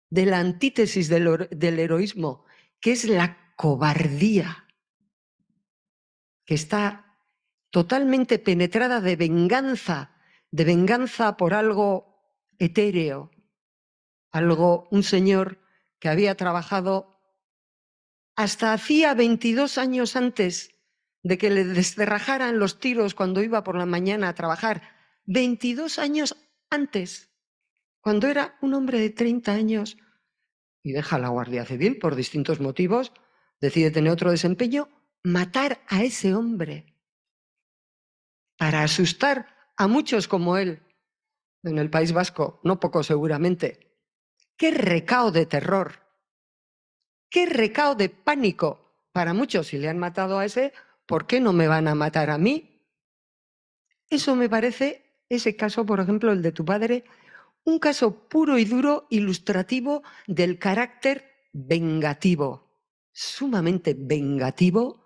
de la antítesis del heroísmo, que es la cobardía, que está totalmente penetrada de venganza por algo etéreo, un señor que había trabajado hasta hacía 22 años antes de que le descerrajaran los tiros cuando iba por la mañana a trabajar. 22 años antes, cuando era un hombre de 30 años y deja la Guardia Civil por distintos motivos, decide tener otro desempeño, matar a ese hombre para asustar a muchos como él en el País Vasco, no poco seguramente. ¡Qué recao de terror! ¡Qué recao de pánico! Para muchos, si le han matado a ese, ¿por qué no me van a matar a mí? Eso me parece, ese caso, por ejemplo, el de tu padre, un caso puro y duro ilustrativo del carácter vengativo, sumamente vengativo,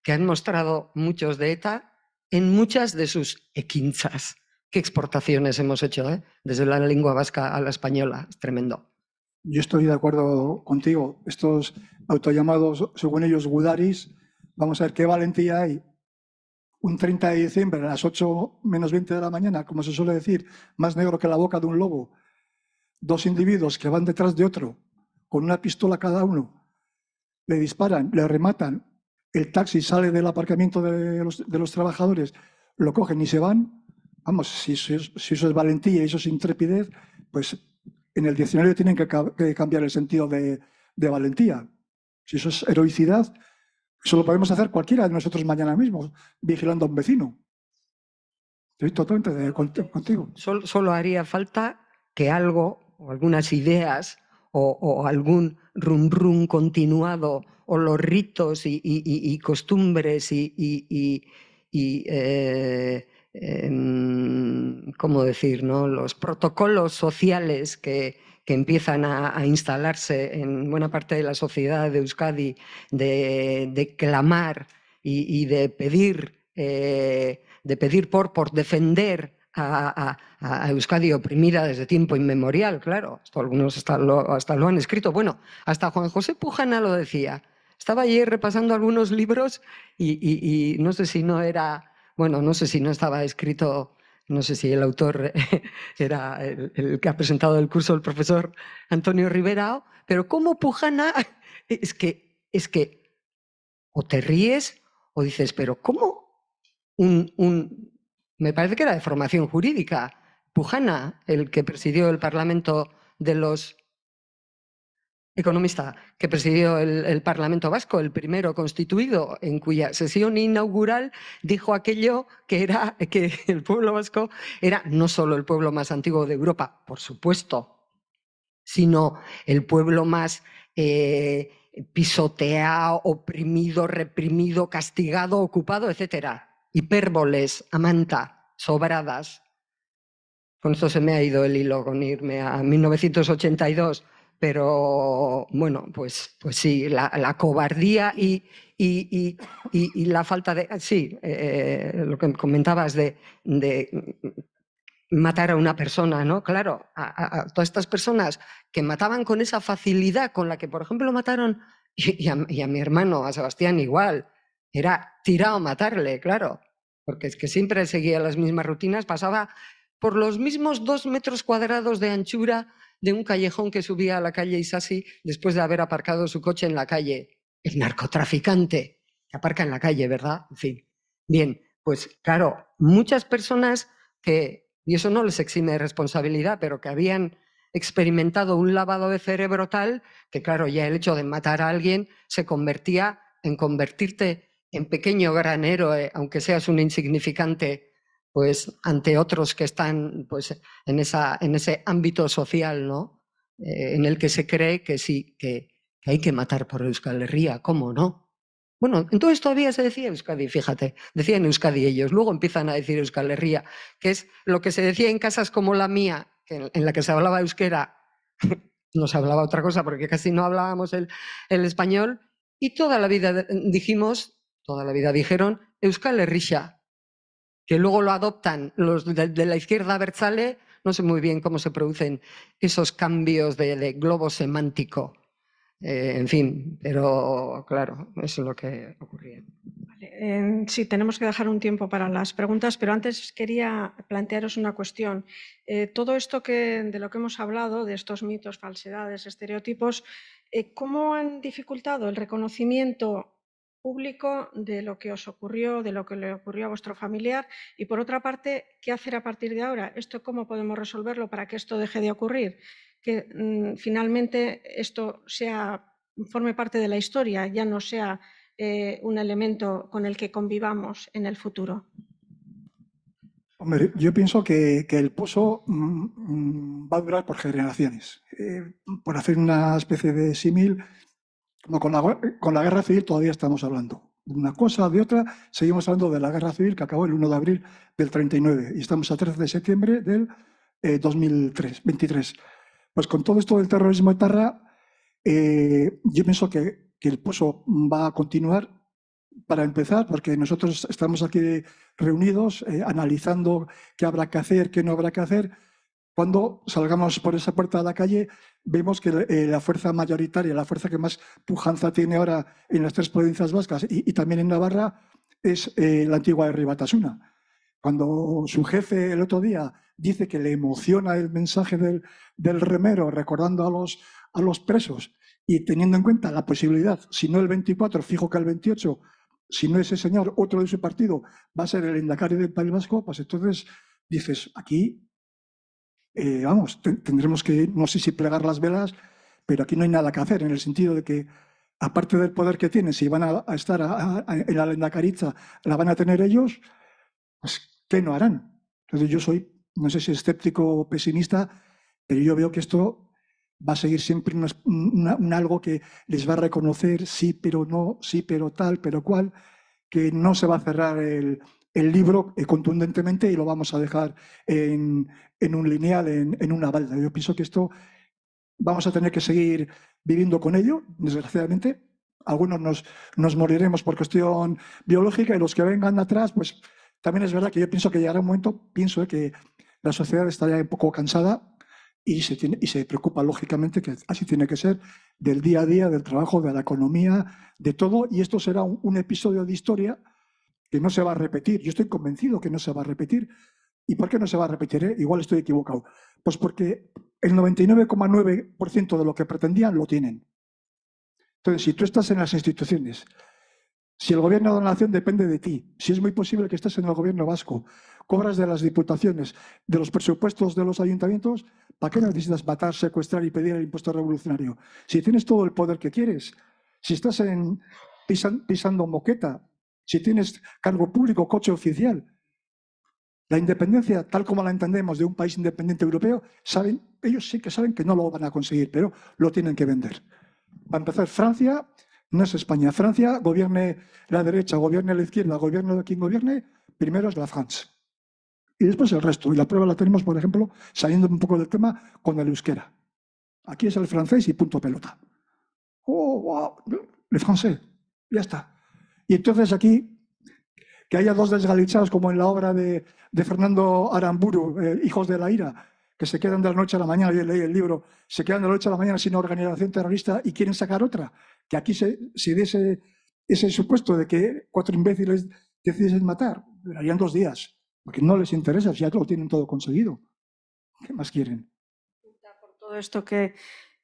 que han mostrado muchos de ETA en muchas de sus equinchas. Qué exportaciones hemos hecho, ¿eh? Desde la lengua vasca a la española, es tremendo.
Yo estoy de acuerdo contigo. Estos autollamados, según ellos, gudaris, vamos a ver qué valentía hay. Un 30 de diciembre a las 8 menos 20 de la mañana, como se suele decir, más negro que la boca de un lobo. Dos individuos que van detrás de otro, con una pistola cada uno, le disparan, le rematan, el taxi sale del aparcamiento de los trabajadores, lo cogen y se van. Vamos, si eso es valentía y eso es intrepidez, pues en el diccionario tienen que cambiar el sentido de valentía. Si eso es heroicidad, eso lo podemos hacer cualquiera de nosotros mañana mismo, vigilando a un vecino. Estoy totalmente contigo.
Solo haría falta que algo, o algunas ideas, o algún rum continuado, o los ritos y costumbres ¿cómo decir, no? Los protocolos sociales que empiezan a instalarse en buena parte de la sociedad de Euskadi, de clamar y de pedir por defender a Euskadi oprimida desde tiempo inmemorial, claro. Esto algunos hasta lo han escrito. Bueno, hasta Juan José Pujana lo decía. Estaba ayer repasando algunos libros y no sé si no era, bueno, no sé si no estaba escrito, no sé si el autor era el que ha presentado el curso, el profesor Antonio Rivera, pero como Pujana, es que o te ríes o dices, pero ¿cómo me parece que era de formación jurídica, Pujana, el que presidió el Parlamento de los economista, que presidió el Parlamento Vasco, el primero constituido, en cuya sesión inaugural dijo aquello que era que el pueblo vasco era no solo el pueblo más antiguo de Europa, por supuesto, sino el pueblo más pisoteado, oprimido, reprimido, castigado, ocupado, etc. Hipérboles, Amanta, sobradas. Con esto se me ha ido el hilo con irme a 1982, pero bueno, pues sí, la cobardía y la falta de... Sí, lo que comentabas de matar a una persona, ¿no? Claro, a todas estas personas que mataban con esa facilidad con la que, por ejemplo, mataron y a mi hermano, a Sebastián, igual. Era tirado a matarle, claro, porque es que siempre seguía las mismas rutinas, pasaba por los mismos 2 metros cuadrados de anchura de un callejón que subía a la calle Isasi después de haber aparcado su coche en la calle. El narcotraficante que aparca en la calle, ¿verdad? En fin. Bien, pues claro, muchas personas que, y eso no les exime de responsabilidad, pero que habían experimentado un lavado de cerebro tal que, claro, ya el hecho de matar a alguien se convertía en convertirte en pequeño gran héroe, aunque seas un insignificante, pues ante otros que están pues, en ese ámbito social, ¿no? En el que se cree que sí, que hay que matar por Euskal Herria, ¿cómo no? Bueno, entonces todavía se decía Euskadi, fíjate, decían Euskadi ellos, luego empiezan a decir Euskal Herria, que es lo que se decía en casas como la mía, en la que se hablaba euskera, no se hablaba otra cosa porque casi no hablábamos el español, y toda la vida dijeron Euskal Herria, que luego lo adoptan los de la izquierda abertzale, no sé muy bien cómo se producen esos cambios de globo semántico. En fin, pero claro, eso es lo que ocurría.
Vale, sí, tenemos que dejar un tiempo para las preguntas, pero antes quería plantearos una cuestión. Todo esto de lo que hemos hablado, de estos mitos, falsedades, estereotipos, ¿Cómo han dificultado el reconocimiento público de lo que os ocurrió, de lo que le ocurrió a vuestro familiar? Y por otra parte, ¿qué hacer a partir de ahora? ¿Esto cómo podemos resolverlo para que esto deje de ocurrir? Que finalmente esto forme parte de la historia, ya no sea un elemento con el que convivamos en el futuro.
Hombre, yo pienso que el pozo va a durar por generaciones. Por hacer una especie de símil, como con la guerra civil todavía estamos hablando. De una cosa o de otra, seguimos hablando de la guerra civil que acabó el 1 de abril del 39 y estamos a 13 de septiembre del 2023. Pues con todo esto del terrorismo etarra, yo pienso que el pozo va a continuar. Para empezar, porque nosotros estamos aquí reunidos analizando qué habrá que hacer, qué no habrá que hacer. Cuando salgamos por esa puerta de la calle, vemos que la fuerza mayoritaria, la fuerza que más pujanza tiene ahora en las 3 provincias vascas y también en Navarra, es la antigua Herri Batasuna. Cuando su jefe el otro día dice que le emociona el mensaje del remero recordando a los presos y teniendo en cuenta la posibilidad, si no el 24, fijo que el 28, si no ese señor, otro de su partido, va a ser el lehendakari del País Vasco, pues entonces dices, aquí, vamos, tendremos que, no sé si plegar las velas, pero aquí no hay nada que hacer, en el sentido de que, aparte del poder que tienen, si van a estar en la lehendakaritza, la van a tener ellos, pues, ¿qué no harán? Entonces yo soy, no sé si escéptico o pesimista, pero yo veo que esto va a seguir siempre algo que les va a reconocer sí, pero no, sí, pero tal, pero cual, que no se va a cerrar el libro contundentemente y lo vamos a dejar en un lineal, en una balda. Yo pienso que esto vamos a tener que seguir viviendo con ello, desgraciadamente. Algunos nos moriremos por cuestión biológica y los que vengan atrás, pues también es verdad que yo pienso que llegará un momento, pienso que la sociedad está ya un poco cansada y se preocupa, lógicamente, que así tiene que ser, del día a día, del trabajo, de la economía, de todo, y esto será un episodio de historia que no se va a repetir. Yo estoy convencido que no se va a repetir. ¿Y por qué no se va a repetir? Igual estoy equivocado. Pues porque el 99,9% de lo que pretendían lo tienen. Entonces, si tú estás en las instituciones, si el gobierno de la nación depende de ti, si es muy posible que estés en el gobierno vasco, cobras de las diputaciones, de los presupuestos de los ayuntamientos, ¿para qué necesitas matar, secuestrar y pedir el impuesto revolucionario? Si tienes todo el poder que quieres, si estás pisando moqueta, si tienes cargo público, coche oficial, la independencia, tal como la entendemos de un país independiente europeo, ellos sí que saben que no lo van a conseguir, pero lo tienen que vender. Para empezar, Francia no es España. Francia, gobierne la derecha, gobierne la izquierda, gobierne de quien gobierne, primero es la France. Y después el resto. Y la prueba la tenemos, por ejemplo, saliendo un poco del tema, con el euskera. Aquí es el francés y punto pelota. Oh, wow, el francés, ya está. Y entonces aquí, que haya 2 desgalichados como en la obra de Fernando Aramburu, Hijos de la Ira, que se quedan de la noche a la mañana, yo leí el libro, se quedan de la noche a la mañana sin organización terrorista y quieren sacar otra. Que aquí se diese ese supuesto de que 4 imbéciles deciden matar, harían 2 días, porque no les interesa, ya lo tienen todo conseguido. ¿Qué más quieren?
Por todo esto que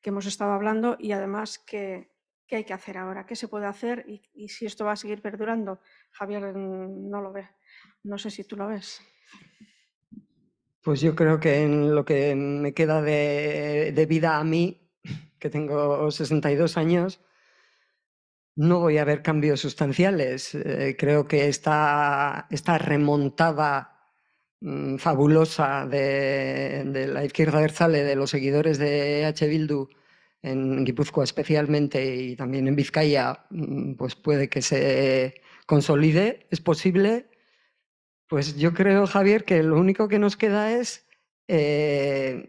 hemos estado hablando y además ¿qué hay que hacer ahora? ¿Qué se puede hacer? Y si esto va a seguir perdurando. Javier no lo ve. No sé si tú lo ves.
Pues yo creo que en lo que me queda de vida a mí, que tengo 62 años, no voy a ver cambios sustanciales. Creo que esta remontada fabulosa de la izquierda abertzale, de los seguidores de H. Bildu, en Guipúzcoa especialmente y también en Vizcaya, pues puede que se consolide, es posible. Pues yo creo, Javier, que lo único que nos queda es, desde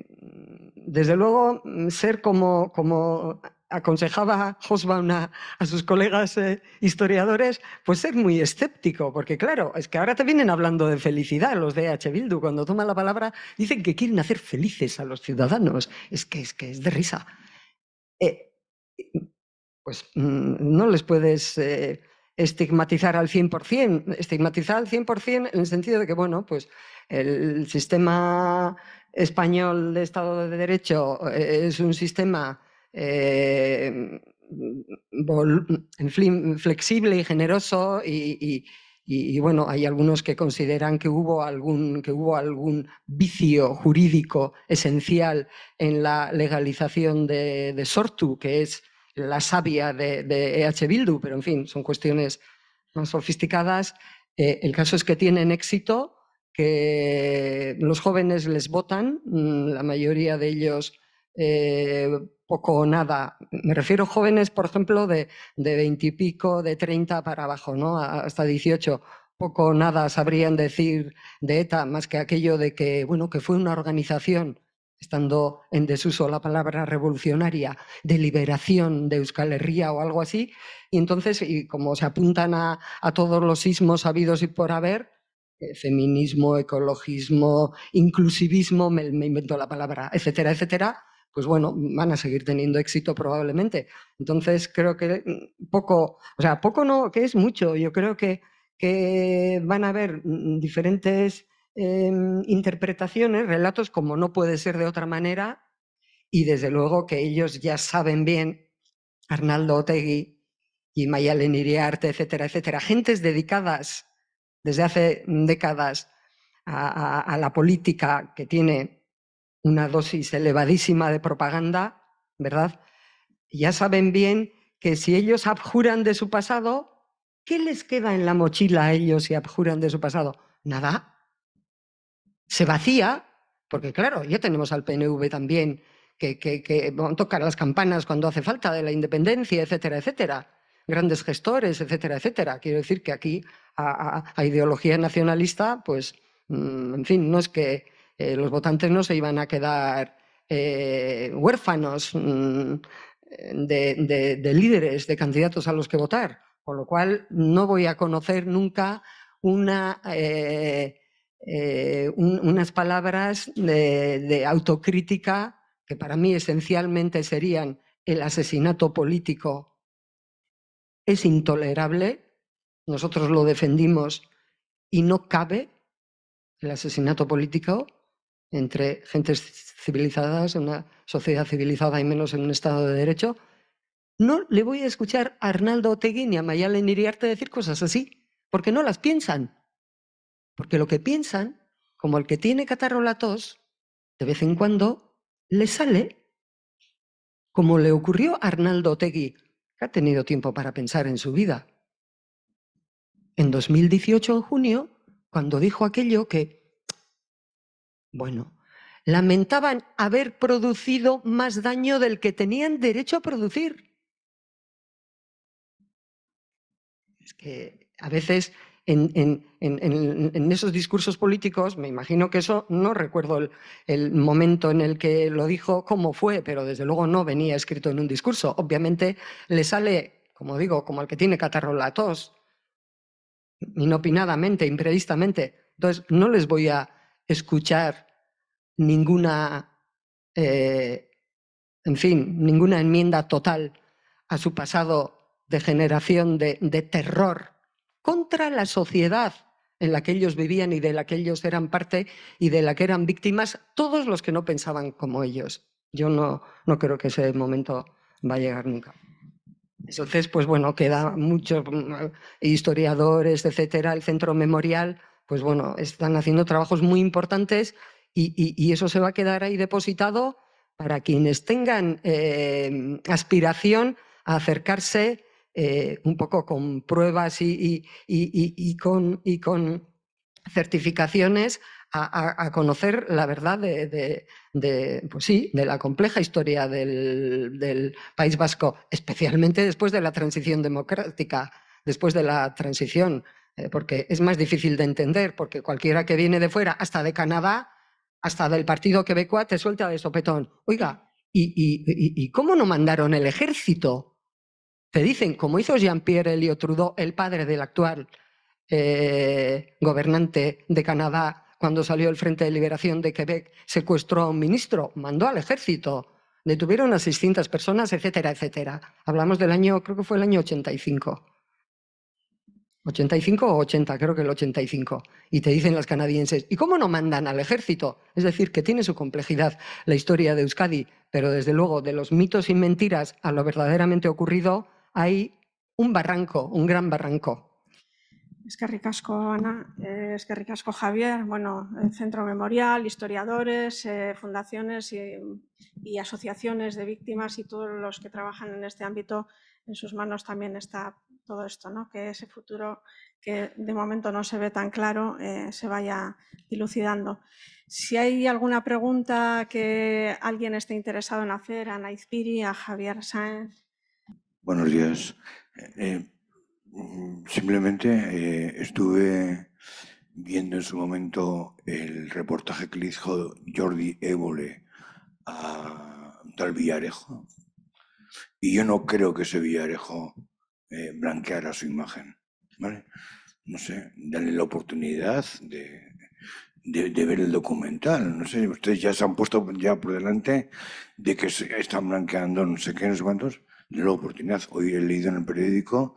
luego, ser como aconsejaba Hobsbawm a sus colegas historiadores, pues ser muy escéptico, porque claro, es que ahora te vienen hablando de felicidad los de H. Bildu, cuando toman la palabra dicen que quieren hacer felices a los ciudadanos, es que es de risa. Pues no les puedes estigmatizar al 100%, estigmatizar al 100% en el sentido de que, bueno, pues el sistema español de Estado de Derecho es un sistema flexible y generoso y bueno, hay algunos que consideran que hubo algún vicio jurídico esencial en la legalización de Sortu, que es la savia de EH Bildu, pero en fin, son cuestiones más sofisticadas. El caso es que tienen éxito, que los jóvenes les votan, la mayoría de ellos poco o nada. Me refiero a jóvenes, por ejemplo, de 20 y pico, de 30 para abajo, ¿no? Hasta 18. Poco o nada sabrían decir de ETA, más que aquello de que, bueno, que fue una organización, estando en desuso la palabra revolucionaria, de liberación de Euskal Herria o algo así. Y entonces, y como se apuntan a todos los ismos habidos y por haber, feminismo, ecologismo, inclusivismo, me invento la palabra, etcétera, etcétera, pues bueno, van a seguir teniendo éxito probablemente. Entonces creo que poco no, que es mucho. Yo creo que van a haber diferentes interpretaciones, relatos como no puede ser de otra manera, y desde luego que ellos ya saben bien, Arnaldo Otegi y Mayalen Iriarte, etcétera, etcétera, gentes dedicadas desde hace décadas a la política, que tiene una dosis elevadísima de propaganda, ¿verdad? Ya saben bien que si ellos abjuran de su pasado, ¿qué les queda en la mochila a ellos si abjuran de su pasado? Nada. Se vacía, porque claro, ya tenemos al PNV también, que tocar las campanas cuando hace falta de la independencia, etcétera, etcétera. Grandes gestores, etcétera, etcétera. Quiero decir que aquí a ideología nacionalista, pues, en fin, no es que los votantes no se iban a quedar huérfanos de líderes, de candidatos a los que votar, con lo cual no voy a conocer nunca unas palabras de autocrítica que para mí esencialmente serían: el asesinato político es intolerable, nosotros lo defendimos y no cabe el asesinato político entre gentes civilizadas, en una sociedad civilizada y menos en un Estado de Derecho. No le voy a escuchar a Arnaldo Otegi ni a Mayalen Iriarte decir cosas así, porque no las piensan. Porque lo que piensan, como el que tiene catarro la tos, de vez en cuando le sale, como le ocurrió a Arnaldo Otegi, que ha tenido tiempo para pensar en su vida. En 2018, en junio, cuando dijo aquello que, bueno, lamentaban haber producido más daño del que tenían derecho a producir. Es que a veces en esos discursos políticos, me imagino que eso, no recuerdo el momento en el que lo dijo, cómo fue, pero desde luego no venía escrito en un discurso. Obviamente le sale, como digo, como el que tiene catarro la tos, inopinadamente, imprevistamente. Entonces no les voy a escuchar ninguna, ninguna enmienda total a su pasado de generación de terror contra la sociedad en la que ellos vivían y de la que ellos eran parte y de la que eran víctimas todos los que no pensaban como ellos. Yo no creo que ese momento va a llegar nunca. Entonces, pues bueno, queda muchos historiadores, etcétera, el Centro Memorial, pues bueno, están haciendo trabajos muy importantes y eso se va a quedar ahí depositado para quienes tengan aspiración a acercarse un poco con pruebas y con certificaciones a conocer la verdad pues sí, de la compleja historia del País Vasco, especialmente después de la transición democrática, después de la transición, porque es más difícil de entender, porque cualquiera que viene de fuera, hasta de Canadá, hasta del Partido Quebecois, te suelta de sopetón. Oiga, ¿y cómo no mandaron el ejército? Te dicen, como hizo Jean-Pierre Elliott Trudeau, el padre del actual gobernante de Canadá, cuando salió el Frente de Liberación de Quebec, secuestró a un ministro, mandó al ejército, detuvieron a 600 personas, etcétera, etcétera. Hablamos del año, creo que fue el año 85. 85 o 80, creo que el 85. Y te dicen las canadienses, ¿y cómo no mandan al ejército? Es decir, que tiene su complejidad la historia de Euskadi, pero desde luego de los mitos y mentiras a lo verdaderamente ocurrido hay un barranco, un gran barranco.
Eskerrik asko, Ana. Eskerrik asko, Javier. Bueno, el Centro Memorial, historiadores, fundaciones y asociaciones de víctimas y todos los que trabajan en este ámbito, en sus manos también está todo esto, ¿no? Que ese futuro que de momento no se ve tan claro se vaya dilucidando. Si hay alguna pregunta que alguien esté interesado en hacer, a Ana Izpiri, a Javier Sáenz.
Buenos días. Simplemente estuve viendo en su momento el reportaje que le hizo Jordi Évole a tal Villarejo, y yo no creo que ese Villarejo blanqueara su imagen, ¿vale? No sé, darle la oportunidad de ver el documental. No sé, ustedes ya se han puesto ya por delante de que se están blanqueando no sé qué, no sé cuántos. De la oportunidad. Hoy he leído en el periódico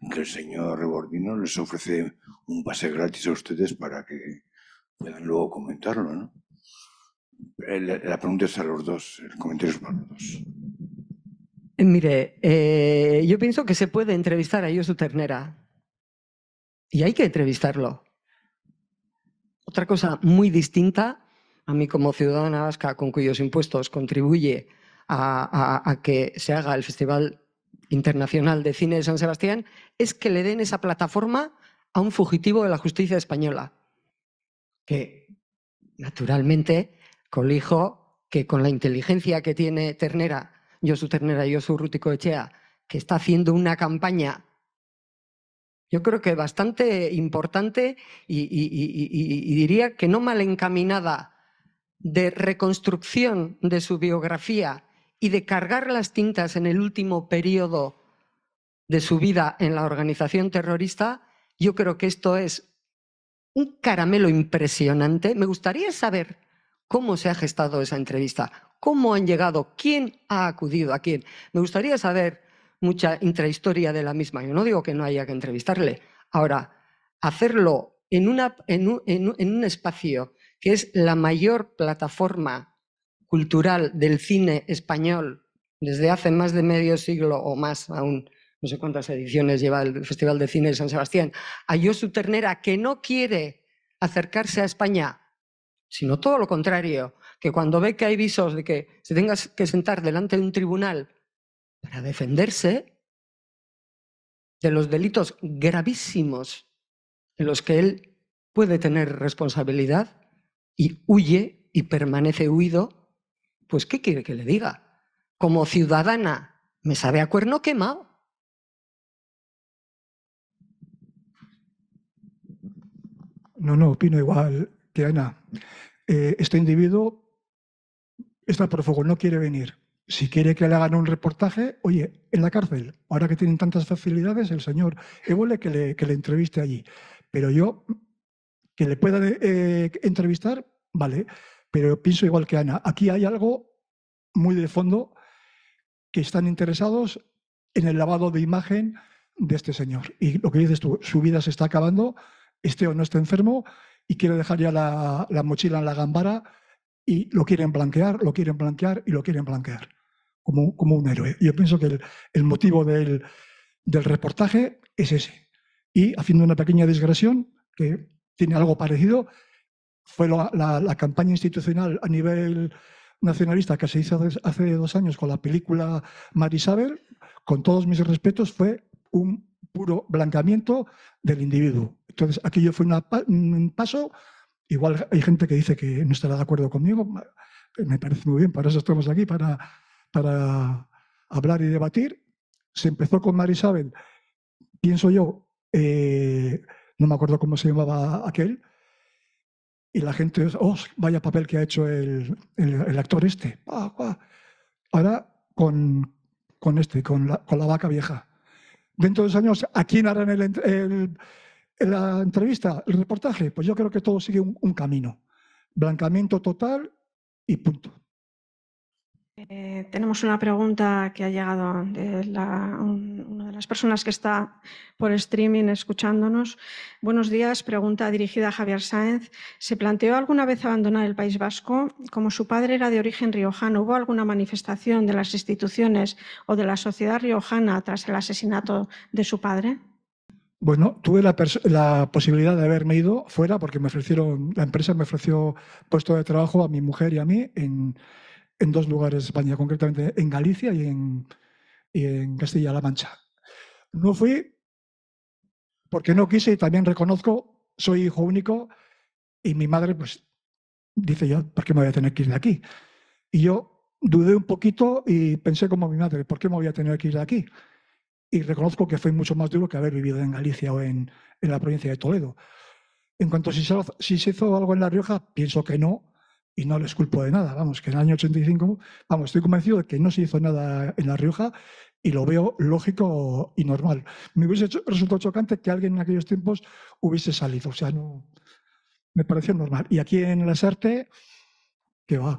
que el señor Rebordino les ofrece un pase gratis a ustedes para que puedan luego comentarlo, ¿no? La pregunta es a los dos, el comentario es para los dos.
Mire, yo pienso que se puede entrevistar a Josu Ternera y hay que entrevistarlo. Otra cosa muy distinta, a mí como ciudadana vasca con cuyos impuestos contribuye a que se haga el Festival Internacional de Cine de San Sebastián, es que le den esa plataforma a un fugitivo de la justicia española, que naturalmente colijo que con la inteligencia que tiene Ternera, Josu Ternera y Josu Urrutikoetxea, que está haciendo una campaña, yo creo que bastante importante y diría que no mal encaminada, de reconstrucción de su biografía y de cargar las tintas en el último periodo de su vida en la organización terrorista, yo creo que esto es un caramelo impresionante. Me gustaría saber cómo se ha gestado esa entrevista, cómo han llegado, quién ha acudido a quién. Me gustaría saber mucha intrahistoria de la misma. Yo no digo que no haya que entrevistarle. Ahora, hacerlo en un espacio que es la mayor plataforma cultural del cine español desde hace más de medio siglo o más aún, no sé cuántas ediciones lleva el Festival de Cine de San Sebastián, a Josu Ternera, que no quiere acercarse a España, sino todo lo contrario, que cuando ve que hay visos de que se tenga que sentar delante de un tribunal para defenderse de los delitos gravísimos en los que él puede tener responsabilidad y huye y permanece huido, pues ¿qué quiere que le diga? Como ciudadana me sabe a cuerno quemado.
No, opino igual que Ana. Este individuo está prófugo, no quiere venir. Si quiere que le hagan un reportaje, oye, en la cárcel, ahora que tienen tantas facilidades, el señor Évole que le entreviste allí. Pero yo, que le pueda entrevistar, vale, pero pienso igual que Ana. Aquí hay algo muy de fondo, que están interesados en el lavado de imagen de este señor. Y lo que dices tú, su vida se está acabando, esté o no esté enfermo, y quiere dejar ya la mochila en la gambara, y lo quieren blanquear, lo quieren blanquear y lo quieren blanquear, como un héroe. Yo pienso que el motivo del reportaje es ese. Y haciendo una pequeña digresión, que tiene algo parecido, fue la campaña institucional a nivel nacionalista que se hizo hace 2 años con la película Marisabel. Con todos mis respetos, fue un puro blanqueamiento del individuo. Entonces, aquello fue un paso. Igual hay gente que dice que no estará de acuerdo conmigo. Me parece muy bien, para eso estamos aquí, para hablar y debatir. Se empezó con Marisabel, pienso yo, no me acuerdo cómo se llamaba aquel, y la gente, oh, vaya papel que ha hecho el actor este. Ahora con la vaca vieja. Dentro de 2 años, ¿a quién harán la entrevista, el reportaje? Pues yo creo que todo sigue un camino. Blanqueamiento total y punto.
Tenemos una pregunta que ha llegado de una de las personas que está por streaming escuchándonos. Buenos días, pregunta dirigida a Javier Sáenz. ¿Se planteó alguna vez abandonar el País Vasco? Como su padre era de origen riojano, ¿hubo alguna manifestación de las instituciones o de la sociedad riojana tras el asesinato de su padre?
Bueno, tuve la posibilidad de haberme ido fuera porque la empresa me ofreció puesto de trabajo a mi mujer y a mí en 2 lugares de España, concretamente en Galicia y en Castilla-La Mancha. No fui porque no quise y también reconozco, soy hijo único y mi madre pues dice yo, ¿por qué me voy a tener que ir de aquí? Y yo dudé un poquito y pensé como mi madre, ¿por qué me voy a tener que ir de aquí? Y reconozco que fue mucho más duro que haber vivido en Galicia o en la provincia de Toledo. En cuanto a si se hizo algo en La Rioja, pienso que no, y no les culpo de nada. Vamos, que en el año 85, estoy convencido de que no se hizo nada en La Rioja y lo veo lógico y normal. Me hubiese resultado chocante que alguien en aquellos tiempos hubiese salido, o sea, no, me pareció normal. Y aquí en Lasarte, ¿qué va?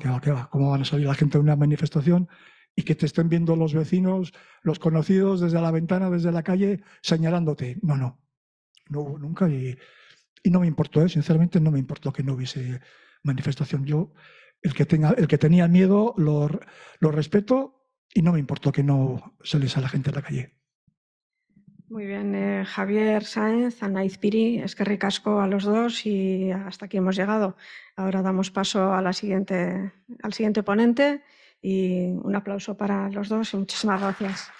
¿Cómo van a salir la gente a una manifestación y que te estén viendo los vecinos, los conocidos desde la ventana, desde la calle, señalándote? No hubo nunca y no me importó, sinceramente no me importó que no hubiese manifestación. Yo, el que tenía miedo, lo respeto y no me importó que no saliese a la gente a la calle.
Muy bien, Javier Sáenz, Anaiz Piri, eskerrik asko a los dos y hasta aquí hemos llegado. Ahora damos paso al siguiente ponente y un aplauso para los dos y muchísimas gracias.